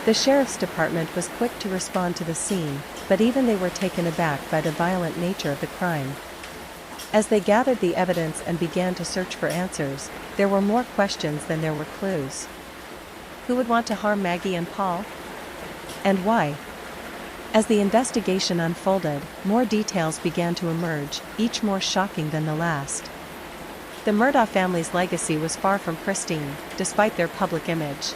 The sheriff's department was quick to respond to the scene, but even they were taken aback by the violent nature of the crime. As they gathered the evidence and began to search for answers, there were more questions than there were clues. Who would want to harm Maggie and Paul? And why? As the investigation unfolded, more details began to emerge, each more shocking than the last. The Murdaugh family's legacy was far from pristine, despite their public image.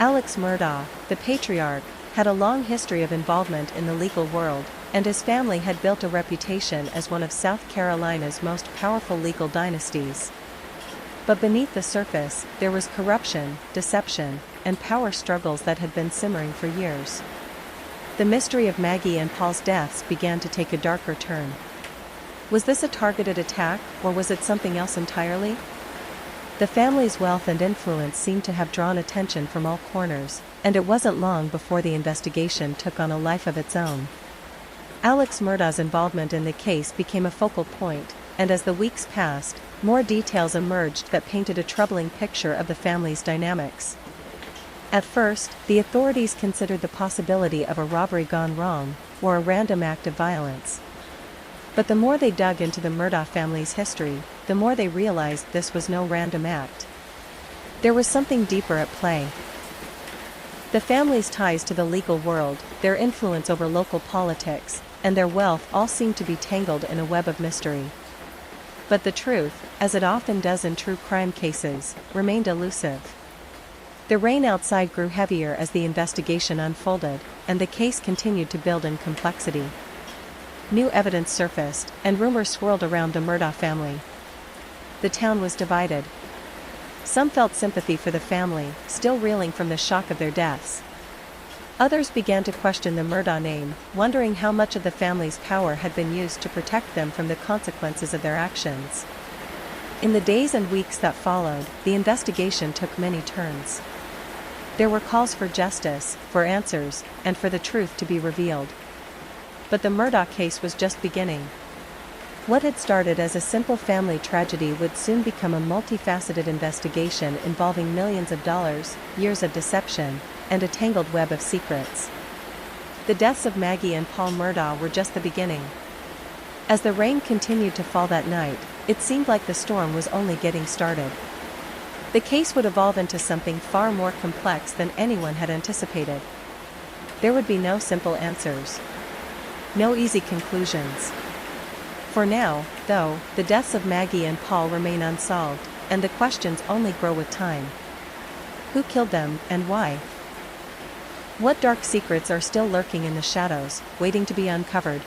Alex Murdaugh, the patriarch, had a long history of involvement in the legal world, and his family had built a reputation as one of South Carolina's most powerful legal dynasties. But beneath the surface, there was corruption, deception, and power struggles that had been simmering for years. The mystery of Maggie and Paul's deaths began to take a darker turn. Was this a targeted attack, or was it something else entirely? The family's wealth and influence seemed to have drawn attention from all corners, and it wasn't long before the investigation took on a life of its own. Alex Murdaugh's involvement in the case became a focal point, and as the weeks passed, more details emerged that painted a troubling picture of the family's dynamics. At first, the authorities considered the possibility of a robbery gone wrong, or a random act of violence. But the more they dug into the Murdaugh family's history, the more they realized this was no random act. There was something deeper at play. The family's ties to the legal world, their influence over local politics, and their wealth all seemed to be tangled in a web of mystery. But the truth, as it often does in true crime cases, remained elusive. The rain outside grew heavier as the investigation unfolded, and the case continued to build in complexity. New evidence surfaced, and rumors swirled around the Murdaugh family. The town was divided. Some felt sympathy for the family, still reeling from the shock of their deaths. Others began to question the Murdaugh name, wondering how much of the family's power had been used to protect them from the consequences of their actions. In the days and weeks that followed, the investigation took many turns. There were calls for justice, for answers, and for the truth to be revealed. But the Murdaugh case was just beginning. What had started as a simple family tragedy would soon become a multifaceted investigation involving millions of dollars, years of deception, and a tangled web of secrets. The deaths of Maggie and Paul Murdaugh were just the beginning. As the rain continued to fall that night, it seemed like the storm was only getting started. The case would evolve into something far more complex than anyone had anticipated. There would be no simple answers. No easy conclusions. For now, though, the deaths of Maggie and Paul remain unsolved, and the questions only grow with time. Who killed them, and why? What dark secrets are still lurking in the shadows, waiting to be uncovered?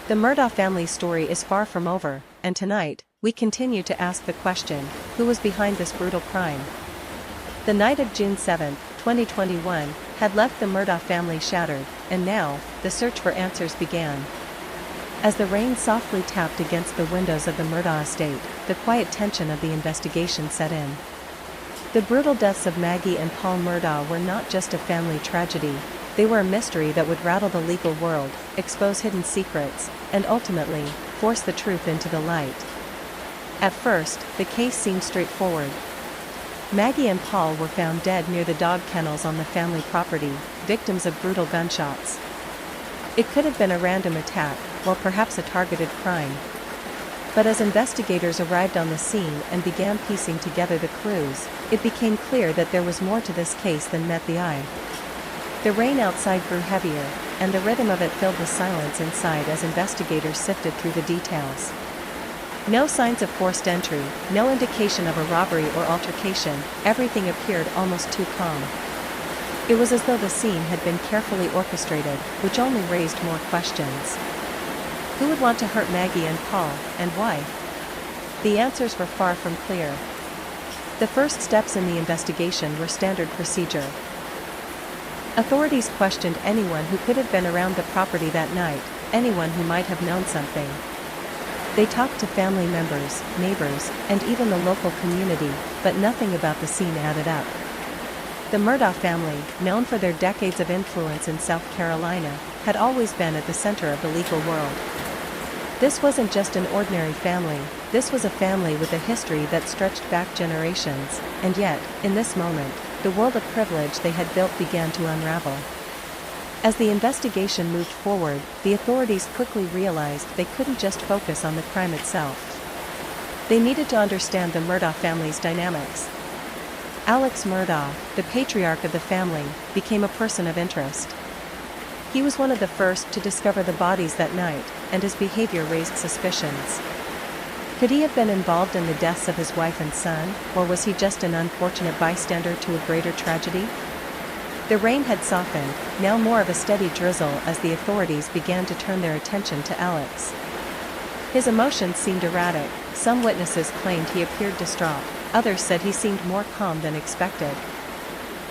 The Murdaugh family's story is far from over, and tonight, we continue to ask the question, who was behind this brutal crime? The night of June 7, 2021, had left the Murdaugh family shattered, and now, the search for answers began. As the rain softly tapped against the windows of the Murdaugh estate, the quiet tension of the investigation set in. The brutal deaths of Maggie and Paul Murdaugh were not just a family tragedy, they were a mystery that would rattle the legal world, expose hidden secrets, and ultimately, force the truth into the light. At first, the case seemed straightforward. Maggie and Paul were found dead near the dog kennels on the family property, victims of brutal gunshots. It could have been a random attack, or perhaps a targeted crime. But as investigators arrived on the scene and began piecing together the clues, it became clear that there was more to this case than met the eye. The rain outside grew heavier, and the rhythm of it filled the silence inside as investigators sifted through the details. No signs of forced entry, no indication of a robbery or altercation, everything appeared almost too calm. It was as though the scene had been carefully orchestrated, which only raised more questions. Who would want to hurt Maggie and Paul, and why? The answers were far from clear. The first steps in the investigation were standard procedure. Authorities questioned anyone who could have been around the property that night, anyone who might have known something. They talked to family members, neighbors, and even the local community, but nothing about the scene added up. The Murdaugh family, known for their decades of influence in South Carolina, had always been at the center of the legal world. This wasn't just an ordinary family, this was a family with a history that stretched back generations, and yet, in this moment, the world of privilege they had built began to unravel. As the investigation moved forward, the authorities quickly realized they couldn't just focus on the crime itself. They needed to understand the Murdaugh family's dynamics. Alex Murdaugh, the patriarch of the family, became a person of interest. He was one of the first to discover the bodies that night, and his behavior raised suspicions. Could he have been involved in the deaths of his wife and son, or was he just an unfortunate bystander to a greater tragedy? The rain had softened, now more of a steady drizzle as the authorities began to turn their attention to Alex. His emotions seemed erratic, some witnesses claimed he appeared distraught, others said he seemed more calm than expected.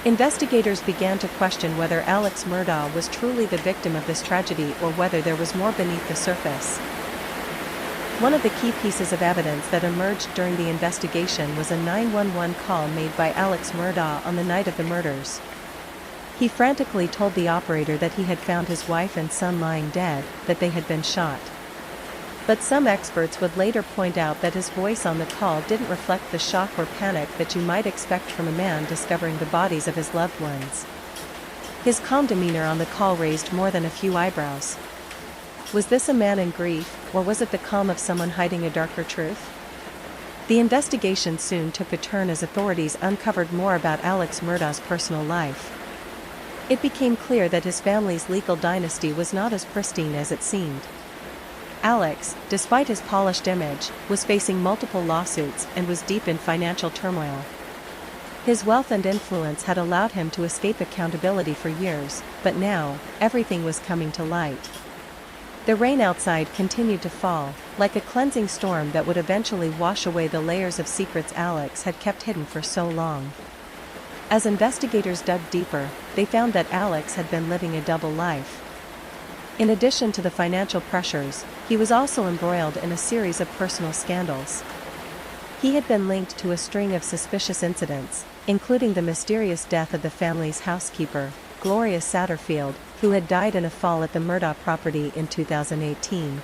Investigators began to question whether Alex Murdaugh was truly the victim of this tragedy or whether there was more beneath the surface. One of the key pieces of evidence that emerged during the investigation was a 911 call made by Alex Murdaugh on the night of the murders. He frantically told the operator that he had found his wife and son lying dead, that they had been shot. But some experts would later point out that his voice on the call didn't reflect the shock or panic that you might expect from a man discovering the bodies of his loved ones. His calm demeanor on the call raised more than a few eyebrows. Was this a man in grief, or was it the calm of someone hiding a darker truth? The investigation soon took a turn as authorities uncovered more about Alex Murdaugh's personal life. It became clear that his family's legal dynasty was not as pristine as it seemed. Alex, despite his polished image, was facing multiple lawsuits and was deep in financial turmoil. His wealth and influence had allowed him to escape accountability for years, but now, everything was coming to light. The rain outside continued to fall, like a cleansing storm that would eventually wash away the layers of secrets Alex had kept hidden for so long. As investigators dug deeper, they found that Alex had been living a double life. In addition to the financial pressures, he was also embroiled in a series of personal scandals. He had been linked to a string of suspicious incidents, including the mysterious death of the family's housekeeper, Gloria Satterfield, who had died in a fall at the Murdaugh property in 2018.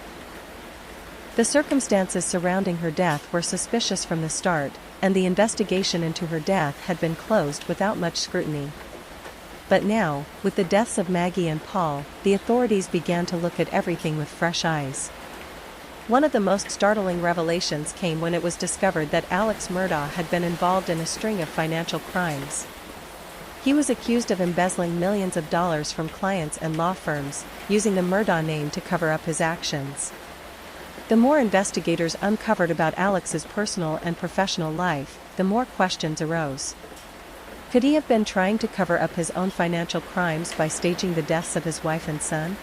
The circumstances surrounding her death were suspicious from the start, and the investigation into her death had been closed without much scrutiny. But now, with the deaths of Maggie and Paul, the authorities began to look at everything with fresh eyes. One of the most startling revelations came when it was discovered that Alex Murdaugh had been involved in a string of financial crimes. He was accused of embezzling millions of dollars from clients and law firms, using the Murdaugh name to cover up his actions. The more investigators uncovered about Alex's personal and professional life, the more questions arose. Could he have been trying to cover up his own financial crimes by staging the deaths of his wife and son?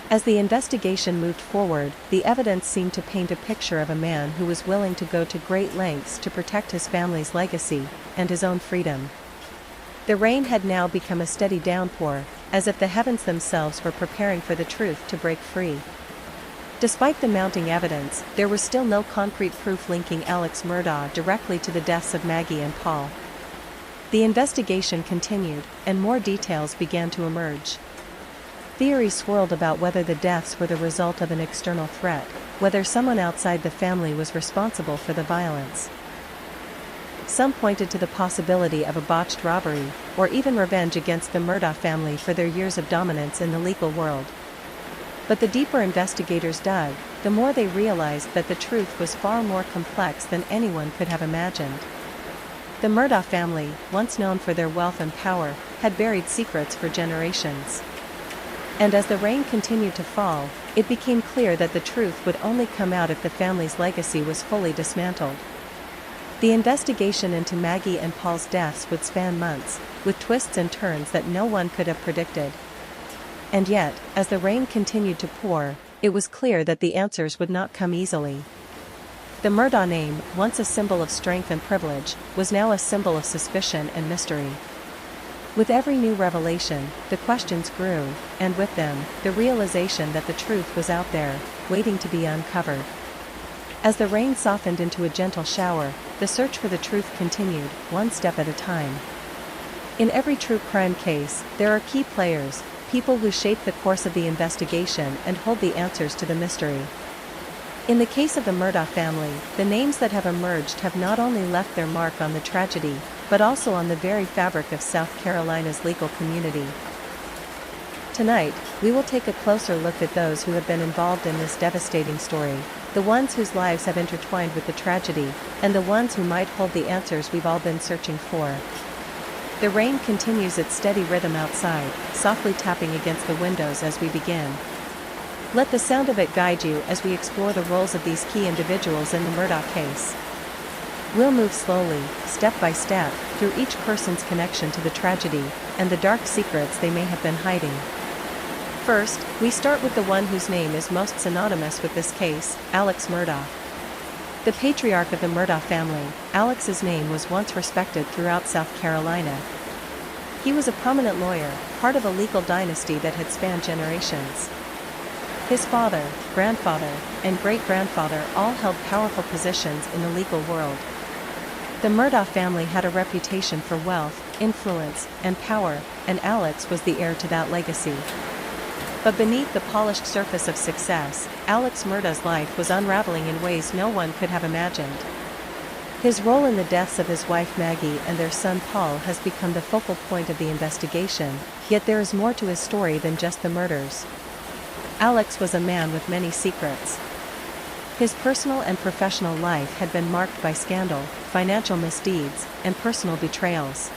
As the investigation moved forward, the evidence seemed to paint a picture of a man who was willing to go to great lengths to protect his family's legacy and his own freedom. The rain had now become a steady downpour, as if the heavens themselves were preparing for the truth to break free. Despite the mounting evidence, there was still no concrete proof linking Alex Murdaugh directly to the deaths of Maggie and Paul. The investigation continued, and more details began to emerge. Theories swirled about whether the deaths were the result of an external threat, whether someone outside the family was responsible for the violence. Some pointed to the possibility of a botched robbery, or even revenge against the Murdaugh family for their years of dominance in the legal world. But the deeper investigators dug, the more they realized that the truth was far more complex than anyone could have imagined. The Murdaugh family, once known for their wealth and power, had buried secrets for generations. And as the rain continued to fall, it became clear that the truth would only come out if the family's legacy was fully dismantled. The investigation into Maggie and Paul's deaths would span months, with twists and turns that no one could have predicted. And yet, as the rain continued to pour, it was clear that the answers would not come easily. The Murdaugh name, once a symbol of strength and privilege, was now a symbol of suspicion and mystery. With every new revelation, the questions grew, and with them, the realization that the truth was out there, waiting to be uncovered. As the rain softened into a gentle shower, the search for the truth continued, one step at a time. In every true crime case, there are key players, people who shape the course of the investigation and hold the answers to the mystery. In the case of the Murdaugh family, the names that have emerged have not only left their mark on the tragedy, but also on the very fabric of South Carolina's legal community. Tonight, we will take a closer look at those who have been involved in this devastating story, the ones whose lives have intertwined with the tragedy, and the ones who might hold the answers we've all been searching for. The rain continues its steady rhythm outside, softly tapping against the windows as we begin. Let the sound of it guide you as we explore the roles of these key individuals in the Murdaugh case. We'll move slowly, step by step, through each person's connection to the tragedy, and the dark secrets they may have been hiding. First, we start with the one whose name is most synonymous with this case, Alex Murdaugh. The patriarch of the Murdaugh family, Alex's name was once respected throughout South Carolina. He was a prominent lawyer, part of a legal dynasty that had spanned generations. His father, grandfather, and great-grandfather all held powerful positions in the legal world. The Murdaugh family had a reputation for wealth, influence, and power, and Alex was the heir to that legacy. But beneath the polished surface of success, Alex Murdaugh's life was unraveling in ways no one could have imagined. His role in the deaths of his wife Maggie and their son Paul has become the focal point of the investigation, yet there is more to his story than just the murders. Alex was a man with many secrets. His personal and professional life had been marked by scandal, financial misdeeds, and personal betrayals.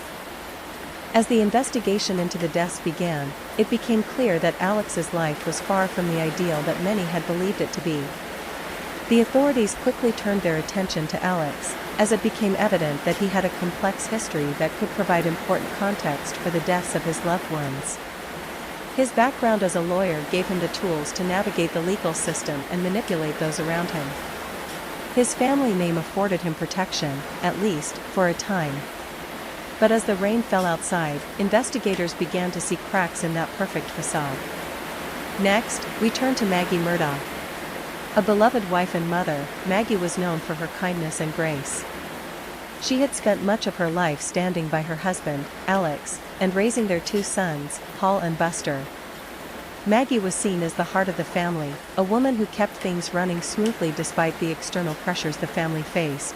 As the investigation into the deaths began, it became clear that Alex's life was far from the ideal that many had believed it to be. The authorities quickly turned their attention to Alex, as it became evident that he had a complex history that could provide important context for the deaths of his loved ones. His background as a lawyer gave him the tools to navigate the legal system and manipulate those around him. His family name afforded him protection, at least, for a time. But as the rain fell outside, investigators began to see cracks in that perfect facade. Next, we turn to Maggie Murdaugh. A beloved wife and mother, Maggie was known for her kindness and grace. She had spent much of her life standing by her husband, Alex, and raising their two sons, Paul and Buster. Maggie was seen as the heart of the family, a woman who kept things running smoothly despite the external pressures the family faced.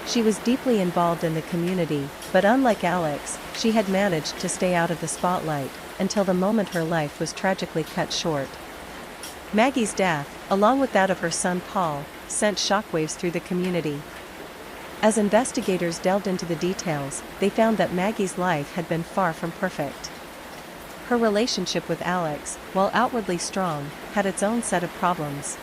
She was deeply involved in the community, but unlike Alex, she had managed to stay out of the spotlight, until the moment her life was tragically cut short. Maggie's death, along with that of her son Paul, sent shockwaves through the community. As investigators delved into the details, they found that Maggie's life had been far from perfect. Her relationship with Alex, while outwardly strong, had its own set of problems.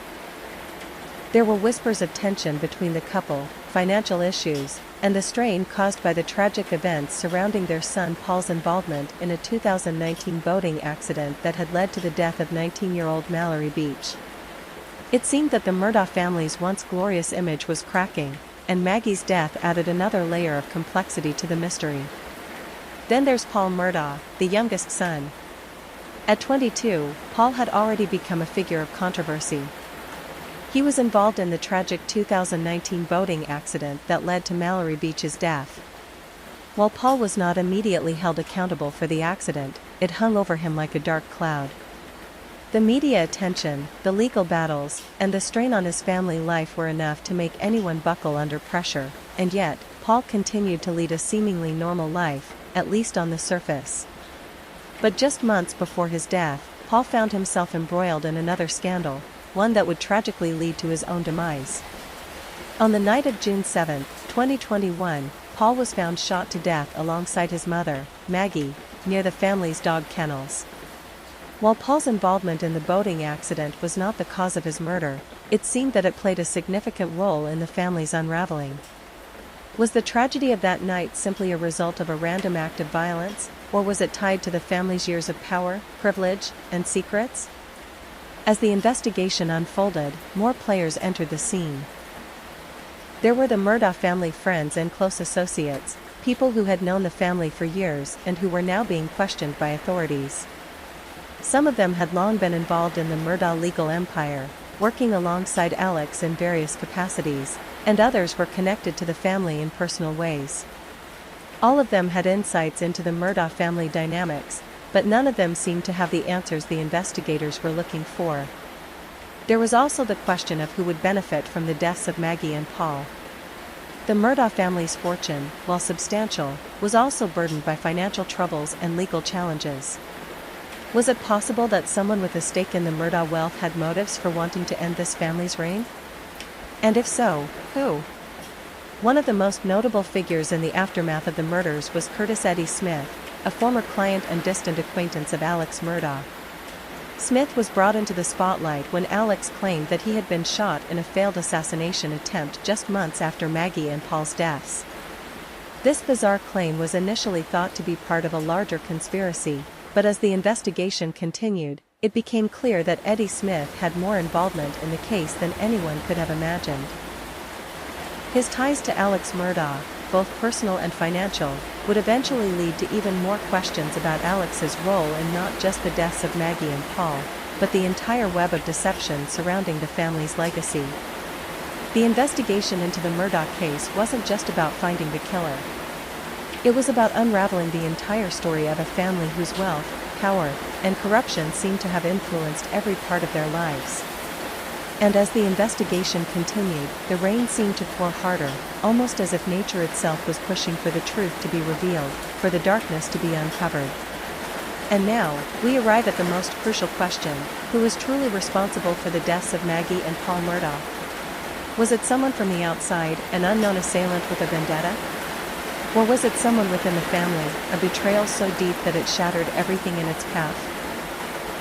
There were whispers of tension between the couple, financial issues, and the strain caused by the tragic events surrounding their son Paul's involvement in a 2019 boating accident that had led to the death of 19-year-old Mallory Beach. It seemed that the Murdaugh family's once glorious image was cracking, and Maggie's death added another layer of complexity to the mystery. Then there's Paul Murdaugh, the youngest son. At 22, Paul had already become a figure of controversy. He was involved in the tragic 2019 boating accident that led to Mallory Beach's death. While Paul was not immediately held accountable for the accident, it hung over him like a dark cloud. The media attention, the legal battles, and the strain on his family life were enough to make anyone buckle under pressure, and yet, Paul continued to lead a seemingly normal life, at least on the surface. But just months before his death, Paul found himself embroiled in another scandal, one that would tragically lead to his own demise. On the night of June 7, 2021, Paul was found shot to death alongside his mother, Maggie, near the family's dog kennels. While Paul's involvement in the boating accident was not the cause of his murder, it seemed that it played a significant role in the family's unraveling. Was the tragedy of that night simply a result of a random act of violence, or was it tied to the family's years of power, privilege, and secrets? As the investigation unfolded, more players entered the scene. There were the Murdaugh family friends and close associates, people who had known the family for years and who were now being questioned by authorities. Some of them had long been involved in the Murdaugh legal empire, working alongside Alex in various capacities, and others were connected to the family in personal ways. All of them had insights into the Murdaugh family dynamics, but none of them seemed to have the answers the investigators were looking for. There was also the question of who would benefit from the deaths of Maggie and Paul. The Murdaugh family's fortune, while substantial, was also burdened by financial troubles and legal challenges. Was it possible that someone with a stake in the Murdaugh wealth had motives for wanting to end this family's reign? And if so, who? One of the most notable figures in the aftermath of the murders was Curtis Eddie Smith, a former client and distant acquaintance of Alex Murdaugh. Smith was brought into the spotlight when Alex claimed that he had been shot in a failed assassination attempt just months after Maggie and Paul's deaths. This bizarre claim was initially thought to be part of a larger conspiracy, but as the investigation continued, it became clear that Eddie Smith had more involvement in the case than anyone could have imagined. His ties to Alex Murdaugh, both personal and financial, would eventually lead to even more questions about Alex's role in not just the deaths of Maggie and Paul, but the entire web of deception surrounding the family's legacy. The investigation into the Murdaugh case wasn't just about finding the killer. It was about unraveling the entire story of a family whose wealth, power, and corruption seemed to have influenced every part of their lives. And as the investigation continued, the rain seemed to pour harder, almost as if nature itself was pushing for the truth to be revealed, for the darkness to be uncovered. And now, we arrive at the most crucial question: who was truly responsible for the deaths of Maggie and Paul Murdaugh? Was it someone from the outside, an unknown assailant with a vendetta? Or was it someone within the family, a betrayal so deep that it shattered everything in its path?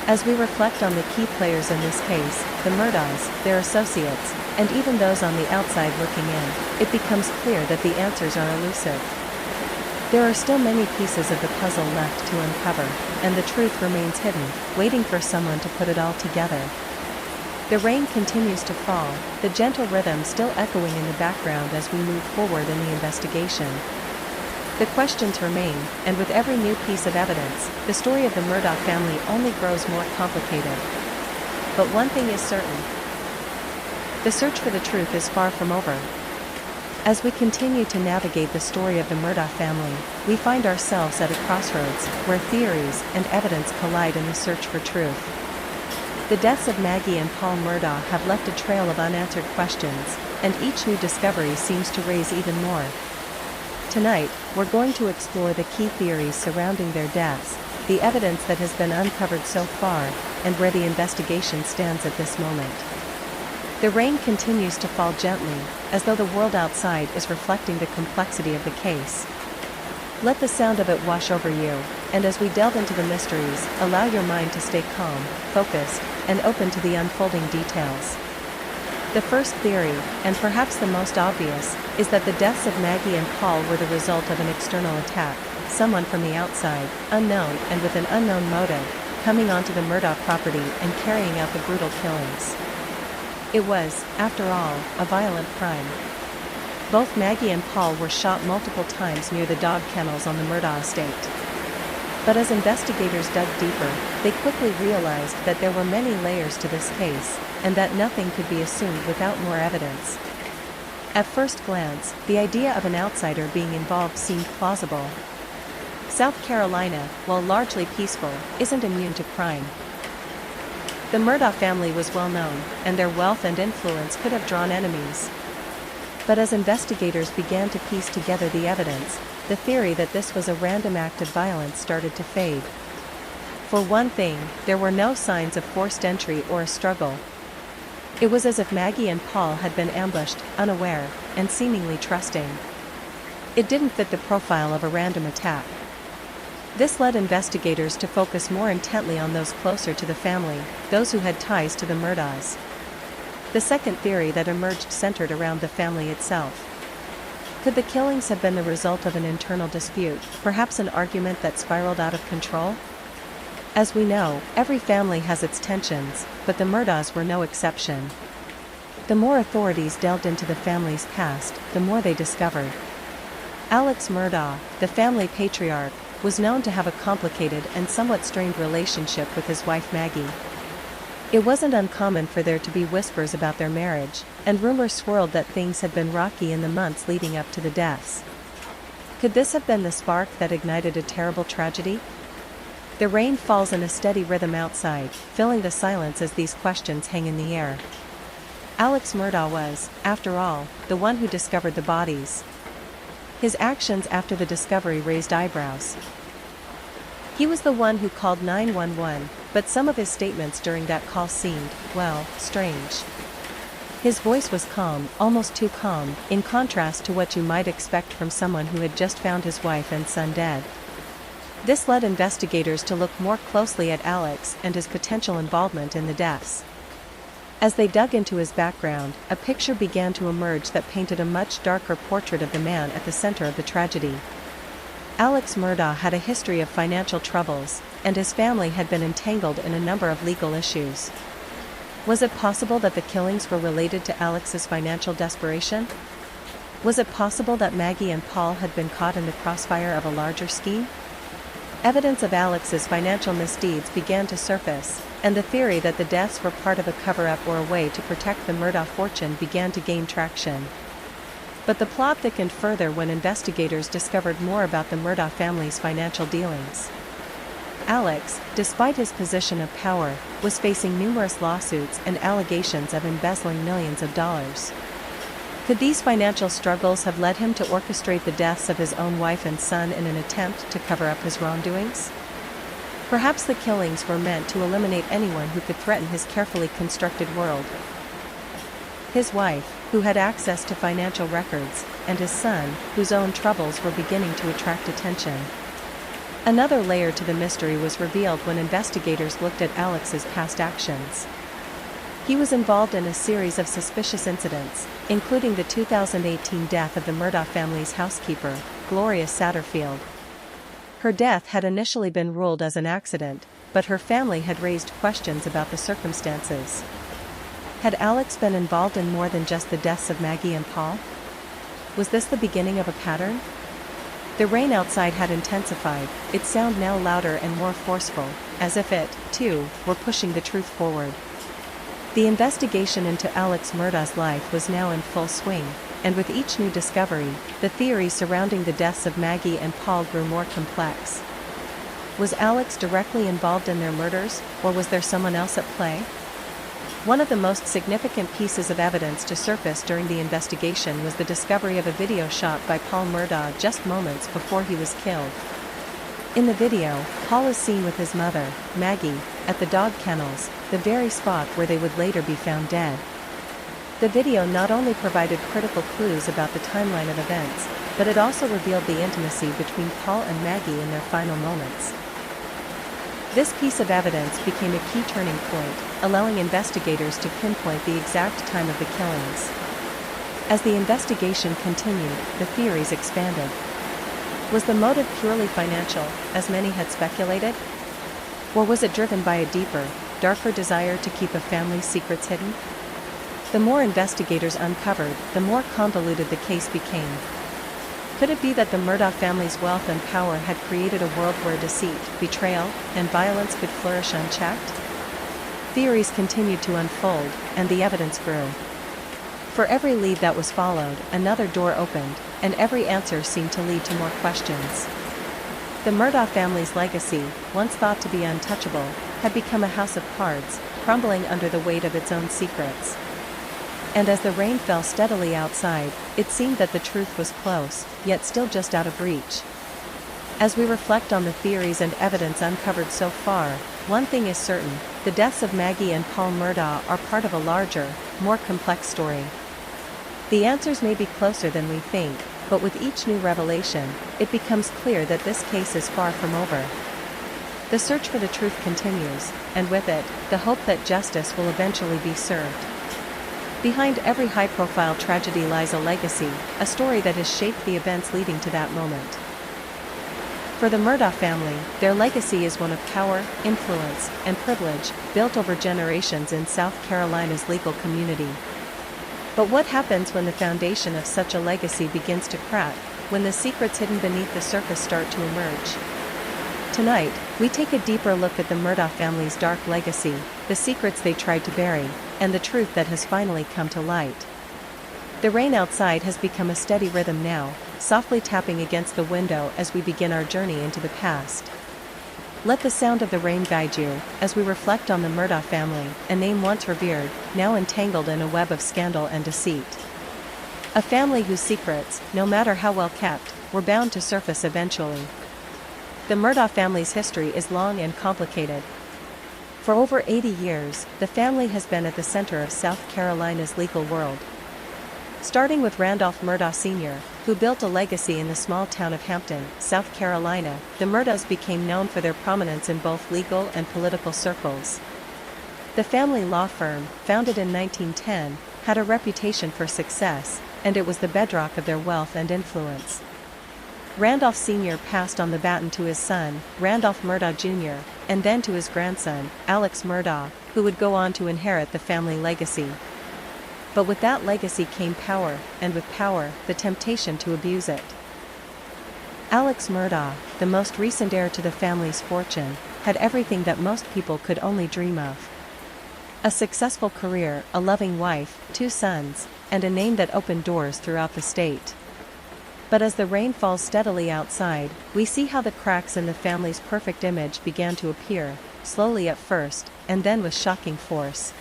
As we reflect on the key players in this case, the Murdaughs, their associates, and even those on the outside looking in, it becomes clear that the answers are elusive. There are still many pieces of the puzzle left to uncover, and the truth remains hidden, waiting for someone to put it all together. The rain continues to fall, the gentle rhythm still echoing in the background as we move forward in the investigation. The questions remain, and with every new piece of evidence, the story of the Murdaugh family only grows more complicated. But one thing is certain: the search for the truth is far from over. As we continue to navigate the story of the Murdaugh family, we find ourselves at a crossroads, where theories and evidence collide in the search for truth. The deaths of Maggie and Paul Murdaugh have left a trail of unanswered questions, and each new discovery seems to raise even more. Tonight, we're going to explore the key theories surrounding their deaths, the evidence that has been uncovered so far, and where the investigation stands at this moment. The rain continues to fall gently, as though the world outside is reflecting the complexity of the case. Let the sound of it wash over you, and as we delve into the mysteries, allow your mind to stay calm, focused, and open to the unfolding details. The first theory, and perhaps the most obvious, is that the deaths of Maggie and Paul were the result of an external attack, someone from the outside, unknown and with an unknown motive, coming onto the Murdaugh property and carrying out the brutal killings. It was, after all, a violent crime. Both Maggie and Paul were shot multiple times near the dog kennels on the Murdaugh estate. But as investigators dug deeper, they quickly realized that there were many layers to this case, and that nothing could be assumed without more evidence. At first glance, the idea of an outsider being involved seemed plausible. South Carolina, while largely peaceful, isn't immune to crime. The Murdaugh family was well known, and their wealth and influence could have drawn enemies. But as investigators began to piece together the evidence, the theory that this was a random act of violence started to fade. For one thing, there were no signs of forced entry or a struggle. It was as if Maggie and Paul had been ambushed, unaware, and seemingly trusting. It didn't fit the profile of a random attack. This led investigators to focus more intently on those closer to the family, those who had ties to the Murdaughs. The second theory that emerged centered around the family itself. Could the killings have been the result of an internal dispute, perhaps an argument that spiraled out of control? As we know, every family has its tensions, but the Murdaughs were no exception. The more authorities delved into the family's past, the more they discovered. Alex Murdaugh, the family patriarch, was known to have a complicated and somewhat strained relationship with his wife Maggie. It wasn't uncommon for there to be whispers about their marriage, and rumors swirled that things had been rocky in the months leading up to the deaths. Could this have been the spark that ignited a terrible tragedy? The rain falls in a steady rhythm outside, filling the silence as these questions hang in the air. Alex Murdaugh was, after all, the one who discovered the bodies. His actions after the discovery raised eyebrows. He was the one who called 911, but some of his statements during that call seemed, well, strange. His voice was calm, almost too calm, in contrast to what you might expect from someone who had just found his wife and son dead. This led investigators to look more closely at Alex and his potential involvement in the deaths. As they dug into his background, a picture began to emerge that painted a much darker portrait of the man at the center of the tragedy. Alex Murdaugh had a history of financial troubles, and his family had been entangled in a number of legal issues. Was it possible that the killings were related to Alex's financial desperation? Was it possible that Maggie and Paul had been caught in the crossfire of a larger scheme? Evidence of Alex's financial misdeeds began to surface, and the theory that the deaths were part of a cover-up or a way to protect the Murdaugh fortune began to gain traction. But the plot thickened further when investigators discovered more about the Murdaugh family's financial dealings. Alex, despite his position of power, was facing numerous lawsuits and allegations of embezzling millions of dollars. Could these financial struggles have led him to orchestrate the deaths of his own wife and son in an attempt to cover up his wrongdoings? Perhaps the killings were meant to eliminate anyone who could threaten his carefully constructed world. His wife, who had access to financial records, and his son, whose own troubles were beginning to attract attention. Another layer to the mystery was revealed when investigators looked at Alex's past actions. He was involved in a series of suspicious incidents, including the 2018 death of the Murdaugh family's housekeeper, Gloria Satterfield. Her death had initially been ruled as an accident, but her family had raised questions about the circumstances. Had Alex been involved in more than just the deaths of Maggie and Paul? Was this the beginning of a pattern? The rain outside had intensified, its sound now louder and more forceful, as if it, too, were pushing the truth forward. The investigation into Alex Murdaugh's life was now in full swing, and with each new discovery, the theories surrounding the deaths of Maggie and Paul grew more complex. Was Alex directly involved in their murders, or was there someone else at play? One of the most significant pieces of evidence to surface during the investigation was the discovery of a video shot by Paul Murdaugh just moments before he was killed. In the video, Paul is seen with his mother, Maggie, at the dog kennels, the very spot where they would later be found dead. The video not only provided critical clues about the timeline of events, but it also revealed the intimacy between Paul and Maggie in their final moments. This piece of evidence became a key turning point, allowing investigators to pinpoint the exact time of the killings. As the investigation continued, the theories expanded. Was the motive purely financial, as many had speculated? Or was it driven by a deeper, darker desire to keep a family's secrets hidden? The more investigators uncovered, the more convoluted the case became. Could it be that the Murdaugh family's wealth and power had created a world where deceit, betrayal, and violence could flourish unchecked? Theories continued to unfold, and the evidence grew. For every lead that was followed, another door opened, and every answer seemed to lead to more questions. The Murdaugh family's legacy, once thought to be untouchable, had become a house of cards, crumbling under the weight of its own secrets. And as the rain fell steadily outside, it seemed that the truth was close, yet still just out of reach. As we reflect on the theories and evidence uncovered so far, one thing is certain: the deaths of Maggie and Paul Murdaugh are part of a larger, more complex story. The answers may be closer than we think, but with each new revelation, it becomes clear that this case is far from over. The search for the truth continues, and with it, the hope that justice will eventually be served. Behind every high-profile tragedy lies a legacy, a story that has shaped the events leading to that moment. For the Murdaugh family, their legacy is one of power, influence, and privilege, built over generations in South Carolina's legal community. But what happens when the foundation of such a legacy begins to crack, when the secrets hidden beneath the surface start to emerge? Tonight, we take a deeper look at the Murdaugh family's dark legacy, the secrets they tried to bury, and the truth that has finally come to light. The rain outside has become a steady rhythm now, softly tapping against the window as we begin our journey into the past. Let the sound of the rain guide you, as we reflect on the Murdaugh family, a name once revered, now entangled in a web of scandal and deceit. A family whose secrets, no matter how well kept, were bound to surface eventually. The Murdaugh family's history is long and complicated. For over 80 years, the family has been at the center of South Carolina's legal world. Starting with Randolph Murdaugh Sr., who built a legacy in the small town of Hampton, South Carolina, the Murdaughs became known for their prominence in both legal and political circles. The family law firm, founded in 1910, had a reputation for success, and it was the bedrock of their wealth and influence. Randolph Sr. passed on the baton to his son, Randolph Murdaugh Jr., and then to his grandson, Alex Murdaugh, who would go on to inherit the family legacy. But with that legacy came power, and with power, the temptation to abuse it. Alex Murdaugh, the most recent heir to the family's fortune, had everything that most people could only dream of. A successful career, a loving wife, 2 sons, and a name that opened doors throughout the state. But as the rain falls steadily outside, we see how the cracks in the family's perfect image began to appear, slowly at first, and then with shocking force.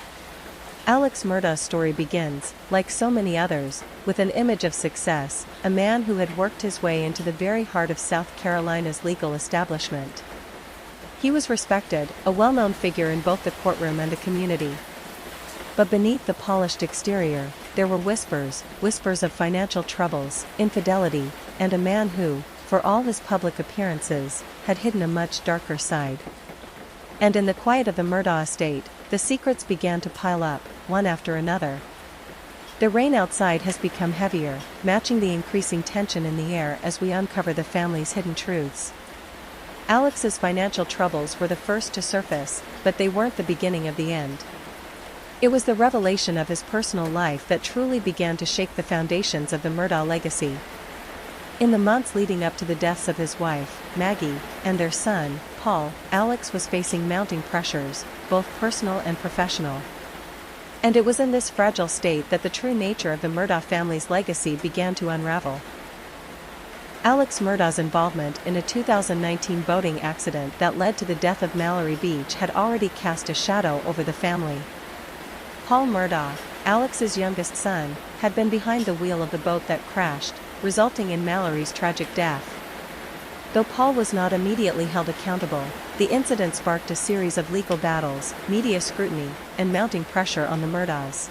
Alex Murdaugh's story begins, like so many others, with an image of success, a man who had worked his way into the very heart of South Carolina's legal establishment. He was respected, a well-known figure in both the courtroom and the community. But beneath the polished exterior, there were whispers of financial troubles, infidelity, and a man who, for all his public appearances, had hidden a much darker side. And in the quiet of the Murdaugh estate, the secrets began to pile up, one after another. The rain outside has become heavier, matching the increasing tension in the air as we uncover the family's hidden truths. Alex's financial troubles were the first to surface, but they weren't the beginning of the end. It was the revelation of his personal life that truly began to shake the foundations of the Murdaugh legacy. In the months leading up to the deaths of his wife, Maggie, and their son, Paul, Alex was facing mounting pressures, both personal and professional. And it was in this fragile state that the true nature of the Murdaugh family's legacy began to unravel. Alex Murdaugh's involvement in a 2019 boating accident that led to the death of Mallory Beach had already cast a shadow over the family. Paul Murdaugh, Alex's youngest son, had been behind the wheel of the boat that crashed, resulting in Mallory's tragic death. Though Paul was not immediately held accountable, the incident sparked a series of legal battles, media scrutiny, and mounting pressure on the Murdaughs.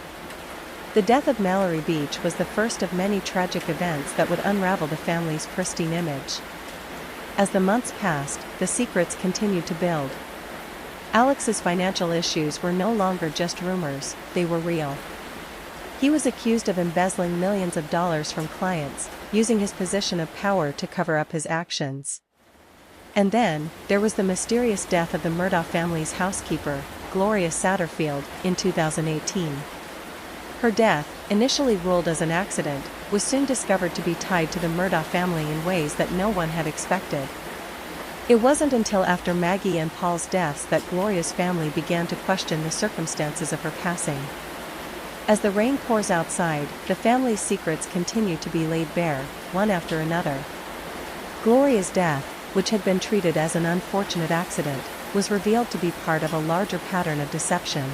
The death of Mallory Beach was the first of many tragic events that would unravel the family's pristine image. As the months passed, the secrets continued to build. Alex's financial issues were no longer just rumors, they were real. He was accused of embezzling millions of dollars from clients, using his position of power to cover up his actions. And then, there was the mysterious death of the Murdaugh family's housekeeper, Gloria Satterfield, in 2018. Her death, initially ruled as an accident, was soon discovered to be tied to the Murdaugh family in ways that no one had expected. It wasn't until after Maggie and Paul's deaths that Gloria's family began to question the circumstances of her passing. As the rain pours outside, the family's secrets continue to be laid bare, one after another. Gloria's death, which had been treated as an unfortunate accident, was revealed to be part of a larger pattern of deception.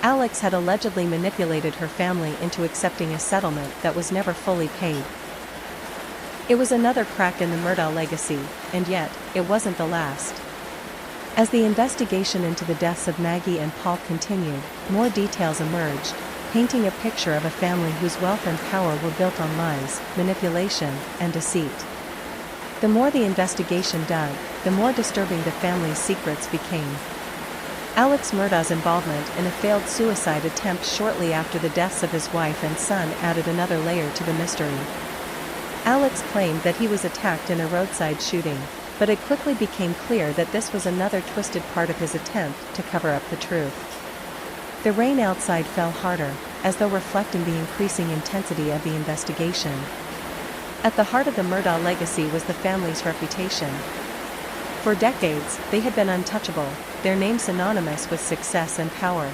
Alex had allegedly manipulated her family into accepting a settlement that was never fully paid. It was another crack in the Murdaugh legacy, and yet, it wasn't the last. As the investigation into the deaths of Maggie and Paul continued, more details emerged, painting a picture of a family whose wealth and power were built on lies, manipulation, and deceit. The more the investigation dug, the more disturbing the family's secrets became. Alex Murdaugh's involvement in a failed suicide attempt shortly after the deaths of his wife and son added another layer to the mystery. Alex claimed that he was attacked in a roadside shooting, but it quickly became clear that this was another twisted part of his attempt to cover up the truth. The rain outside fell harder, as though reflecting the increasing intensity of the investigation. At the heart of the Murdaugh legacy was the family's reputation. For decades, they had been untouchable, their name synonymous with success and power.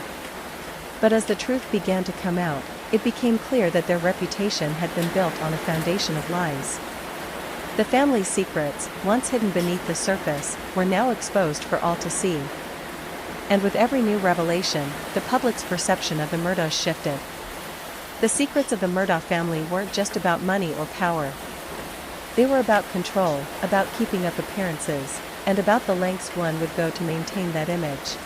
But as the truth began to come out, it became clear that their reputation had been built on a foundation of lies. The family's secrets, once hidden beneath the surface, were now exposed for all to see. And with every new revelation, the public's perception of the Murdaughs shifted. The secrets of the Murdaugh family weren't just about money or power. They were about control, about keeping up appearances, and about the lengths one would go to maintain that image.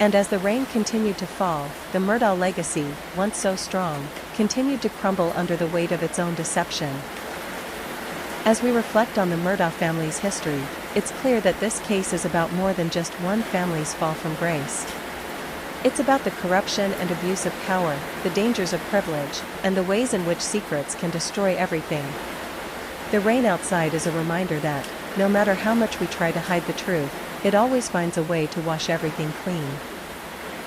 And as the rain continued to fall, the Murdaugh legacy, once so strong, continued to crumble under the weight of its own deception. As we reflect on the Murdaugh family's history, it's clear that this case is about more than just one family's fall from grace. It's about the corruption and abuse of power, the dangers of privilege, and the ways in which secrets can destroy everything. The rain outside is a reminder that, no matter how much we try to hide the truth, it always finds a way to wash everything clean.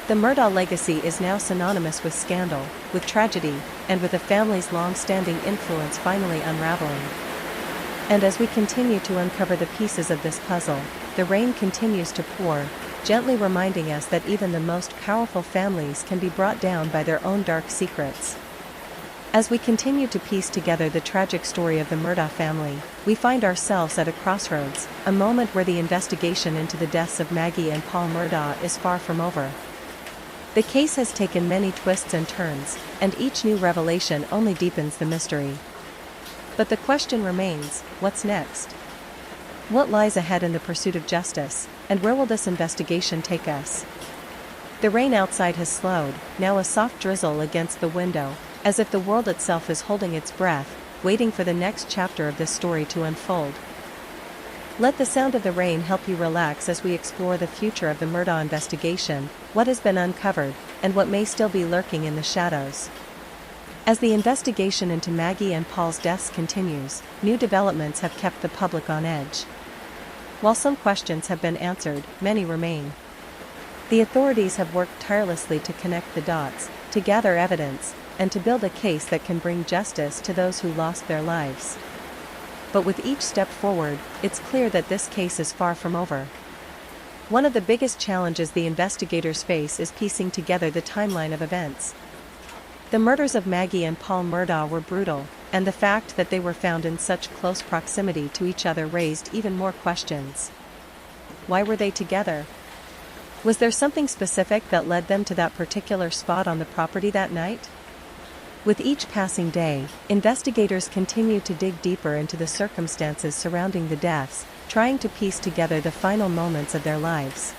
The Murdaugh legacy is now synonymous with scandal, with tragedy, and with a family's long-standing influence finally unraveling. And as we continue to uncover the pieces of this puzzle, the rain continues to pour, gently reminding us that even the most powerful families can be brought down by their own dark secrets. As we continue to piece together the tragic story of the Murdaugh family, we find ourselves at a crossroads, a moment where the investigation into the deaths of Maggie and Paul Murdaugh is far from over. The case has taken many twists and turns, and each new revelation only deepens the mystery. But the question remains, what's next? What lies ahead in the pursuit of justice, and where will this investigation take us? The rain outside has slowed, now a soft drizzle against the window, as if the world itself is holding its breath, waiting for the next chapter of this story to unfold. Let the sound of the rain help you relax as we explore the future of the Murdaugh investigation, what has been uncovered, and what may still be lurking in the shadows. As the investigation into Maggie and Paul's deaths continues, new developments have kept the public on edge. While some questions have been answered, many remain. The authorities have worked tirelessly to connect the dots, to gather evidence, and to build a case that can bring justice to those who lost their lives. But with each step forward, it's clear that this case is far from over. One of the biggest challenges the investigators face is piecing together the timeline of events. The murders of Maggie and Paul Murdaugh were brutal, and the fact that they were found in such close proximity to each other raised even more questions. Why were they together? Was there something specific that led them to that particular spot on the property that night? With each passing day, investigators continue to dig deeper into the circumstances surrounding the deaths, trying to piece together the final moments of their lives.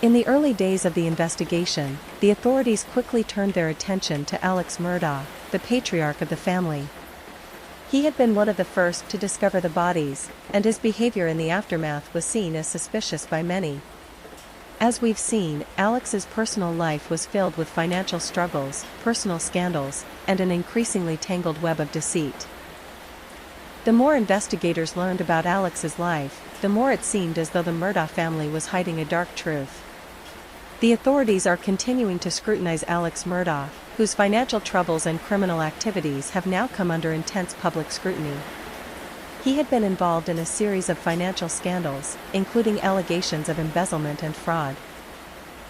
In the early days of the investigation, the authorities quickly turned their attention to Alex Murdaugh, the patriarch of the family. He had been one of the first to discover the bodies, and his behavior in the aftermath was seen as suspicious by many. As we've seen, Alex's personal life was filled with financial struggles, personal scandals, and an increasingly tangled web of deceit. The more investigators learned about Alex's life, the more it seemed as though the Murdaugh family was hiding a dark truth. The authorities are continuing to scrutinize Alex Murdaugh, whose financial troubles and criminal activities have now come under intense public scrutiny. He had been involved in a series of financial scandals, including allegations of embezzlement and fraud.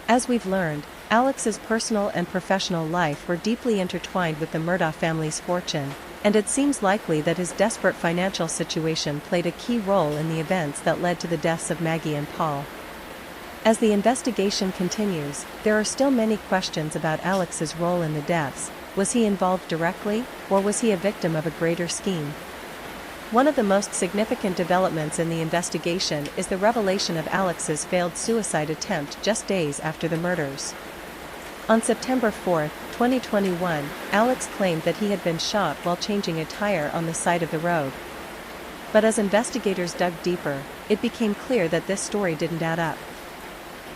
As we've learned, Alex's personal and professional life were deeply intertwined with the Murdaugh family's fortune, and it seems likely that his desperate financial situation played a key role in the events that led to the deaths of Maggie and Paul. As the investigation continues, there are still many questions about Alex's role in the deaths. Was he involved directly, or was he a victim of a greater scheme? One of the most significant developments in the investigation is the revelation of Alex's failed suicide attempt just days after the murders. On September 4, 2021, Alex claimed that he had been shot while changing a tire on the side of the road. But as investigators dug deeper, it became clear that this story didn't add up.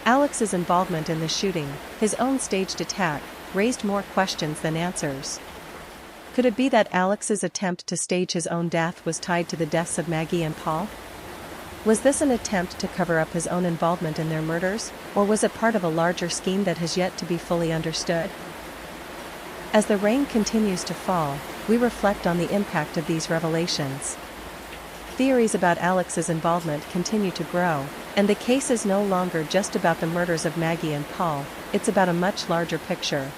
Alex's involvement in the shooting, his own staged attack, raised more questions than answers. Could it be that Alex's attempt to stage his own death was tied to the deaths of Maggie and Paul? Was this an attempt to cover up his own involvement in their murders, or was it part of a larger scheme that has yet to be fully understood? As the rain continues to fall, we reflect on the impact of these revelations. Theories about Alex's involvement continue to grow, and the case is no longer just about the murders of Maggie and Paul, it's about a much larger picture.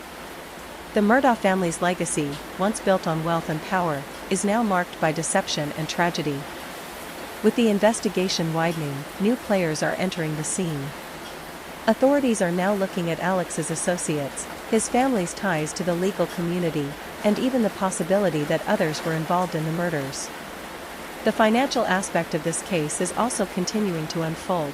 The Murdaugh family's legacy, once built on wealth and power, is now marked by deception and tragedy. With the investigation widening, new players are entering the scene. Authorities are now looking at Alex's associates, his family's ties to the legal community, and even the possibility that others were involved in the murders. The financial aspect of this case is also continuing to unfold.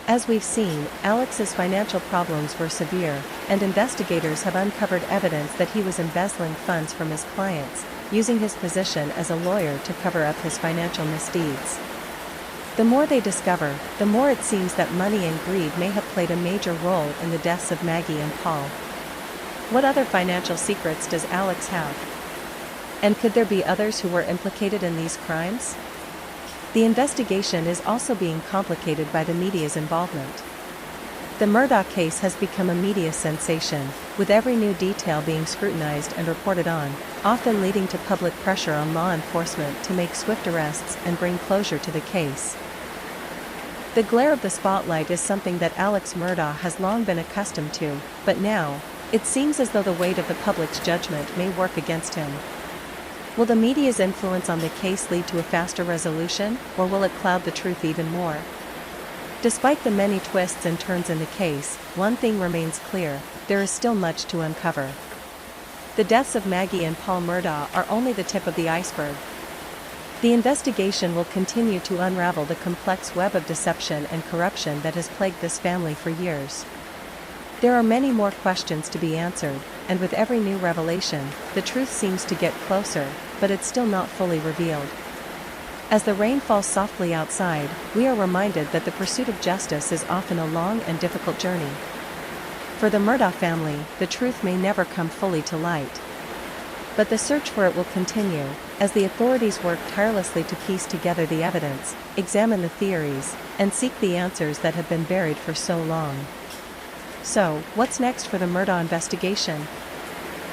As we've seen, Alex's financial problems were severe, and investigators have uncovered evidence that he was embezzling funds from his clients, using his position as a lawyer to cover up his financial misdeeds. The more they discover, the more it seems that money and greed may have played a major role in the deaths of Maggie and Paul. What other financial secrets does Alex have? And could there be others who were implicated in these crimes? The investigation is also being complicated by the media's involvement. The Murdaugh case has become a media sensation, with every new detail being scrutinized and reported on, often leading to public pressure on law enforcement to make swift arrests and bring closure to the case. The glare of the spotlight is something that Alex Murdaugh has long been accustomed to, but now, it seems as though the weight of the public's judgment may work against him. Will the media's influence on the case lead to a faster resolution, or will it cloud the truth even more? Despite the many twists and turns in the case, one thing remains clear: there is still much to uncover. The deaths of Maggie and Paul Murdaugh are only the tip of the iceberg. The investigation will continue to unravel the complex web of deception and corruption that has plagued this family for years. There are many more questions to be answered, and with every new revelation, the truth seems to get closer, but it's still not fully revealed. As the rain falls softly outside, we are reminded that the pursuit of justice is often a long and difficult journey. For the Murdaugh family, the truth may never come fully to light. But the search for it will continue, as the authorities work tirelessly to piece together the evidence, examine the theories, and seek the answers that have been buried for so long. So, what's next for the Murdaugh investigation?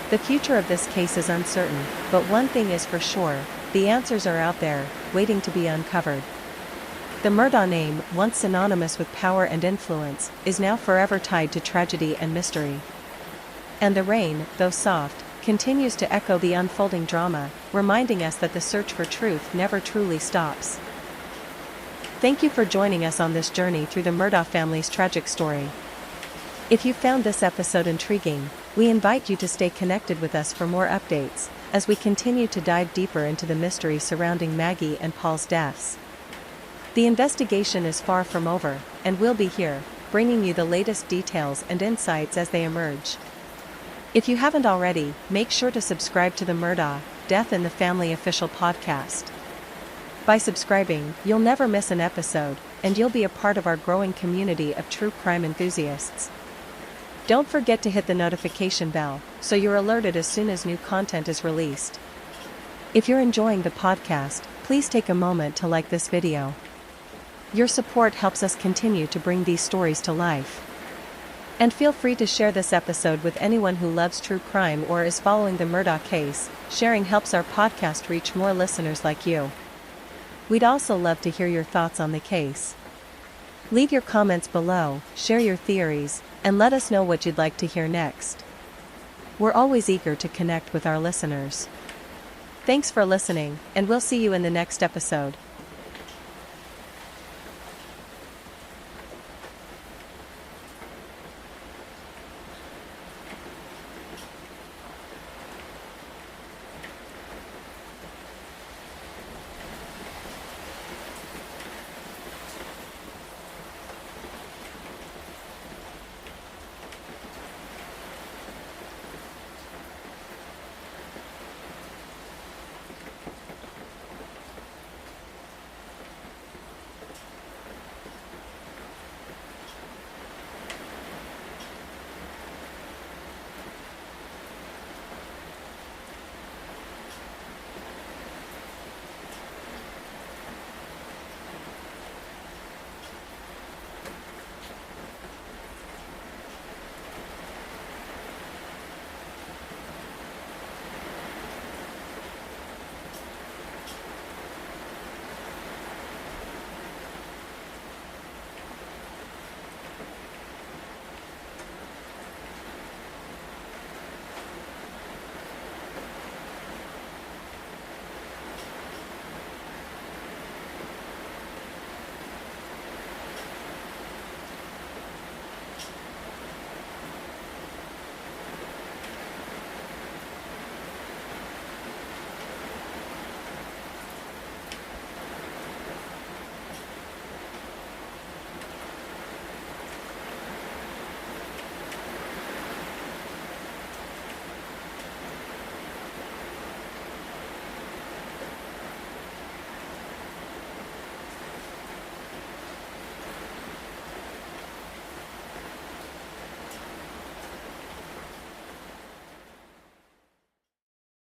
The future of this case is uncertain, but one thing is for sure: the answers are out there, waiting to be uncovered. The Murdaugh name, once synonymous with power and influence, is now forever tied to tragedy and mystery. And the rain, though soft, continues to echo the unfolding drama, reminding us that the search for truth never truly stops. Thank you for joining us on this journey through the Murdaugh family's tragic story. If you found this episode intriguing, we invite you to stay connected with us for more updates, as we continue to dive deeper into the mystery surrounding Maggie and Paul's deaths. The investigation is far from over, and we'll be here, bringing you the latest details and insights as they emerge. If you haven't already, make sure to subscribe to the Murdaugh, Death in the Family official podcast. By subscribing, you'll never miss an episode, and you'll be a part of our growing community of true crime enthusiasts. Don't forget to hit the notification bell, so you're alerted as soon as new content is released. If you're enjoying the podcast, please take a moment to like this video. Your support helps us continue to bring these stories to life. And feel free to share this episode with anyone who loves true crime or is following the Murdaugh case. Sharing helps our podcast reach more listeners like you. We'd also love to hear your thoughts on the case. Leave your comments below, share your theories, and let us know what you'd like to hear next. We're always eager to connect with our listeners. Thanks for listening, and we'll see you in the next episode.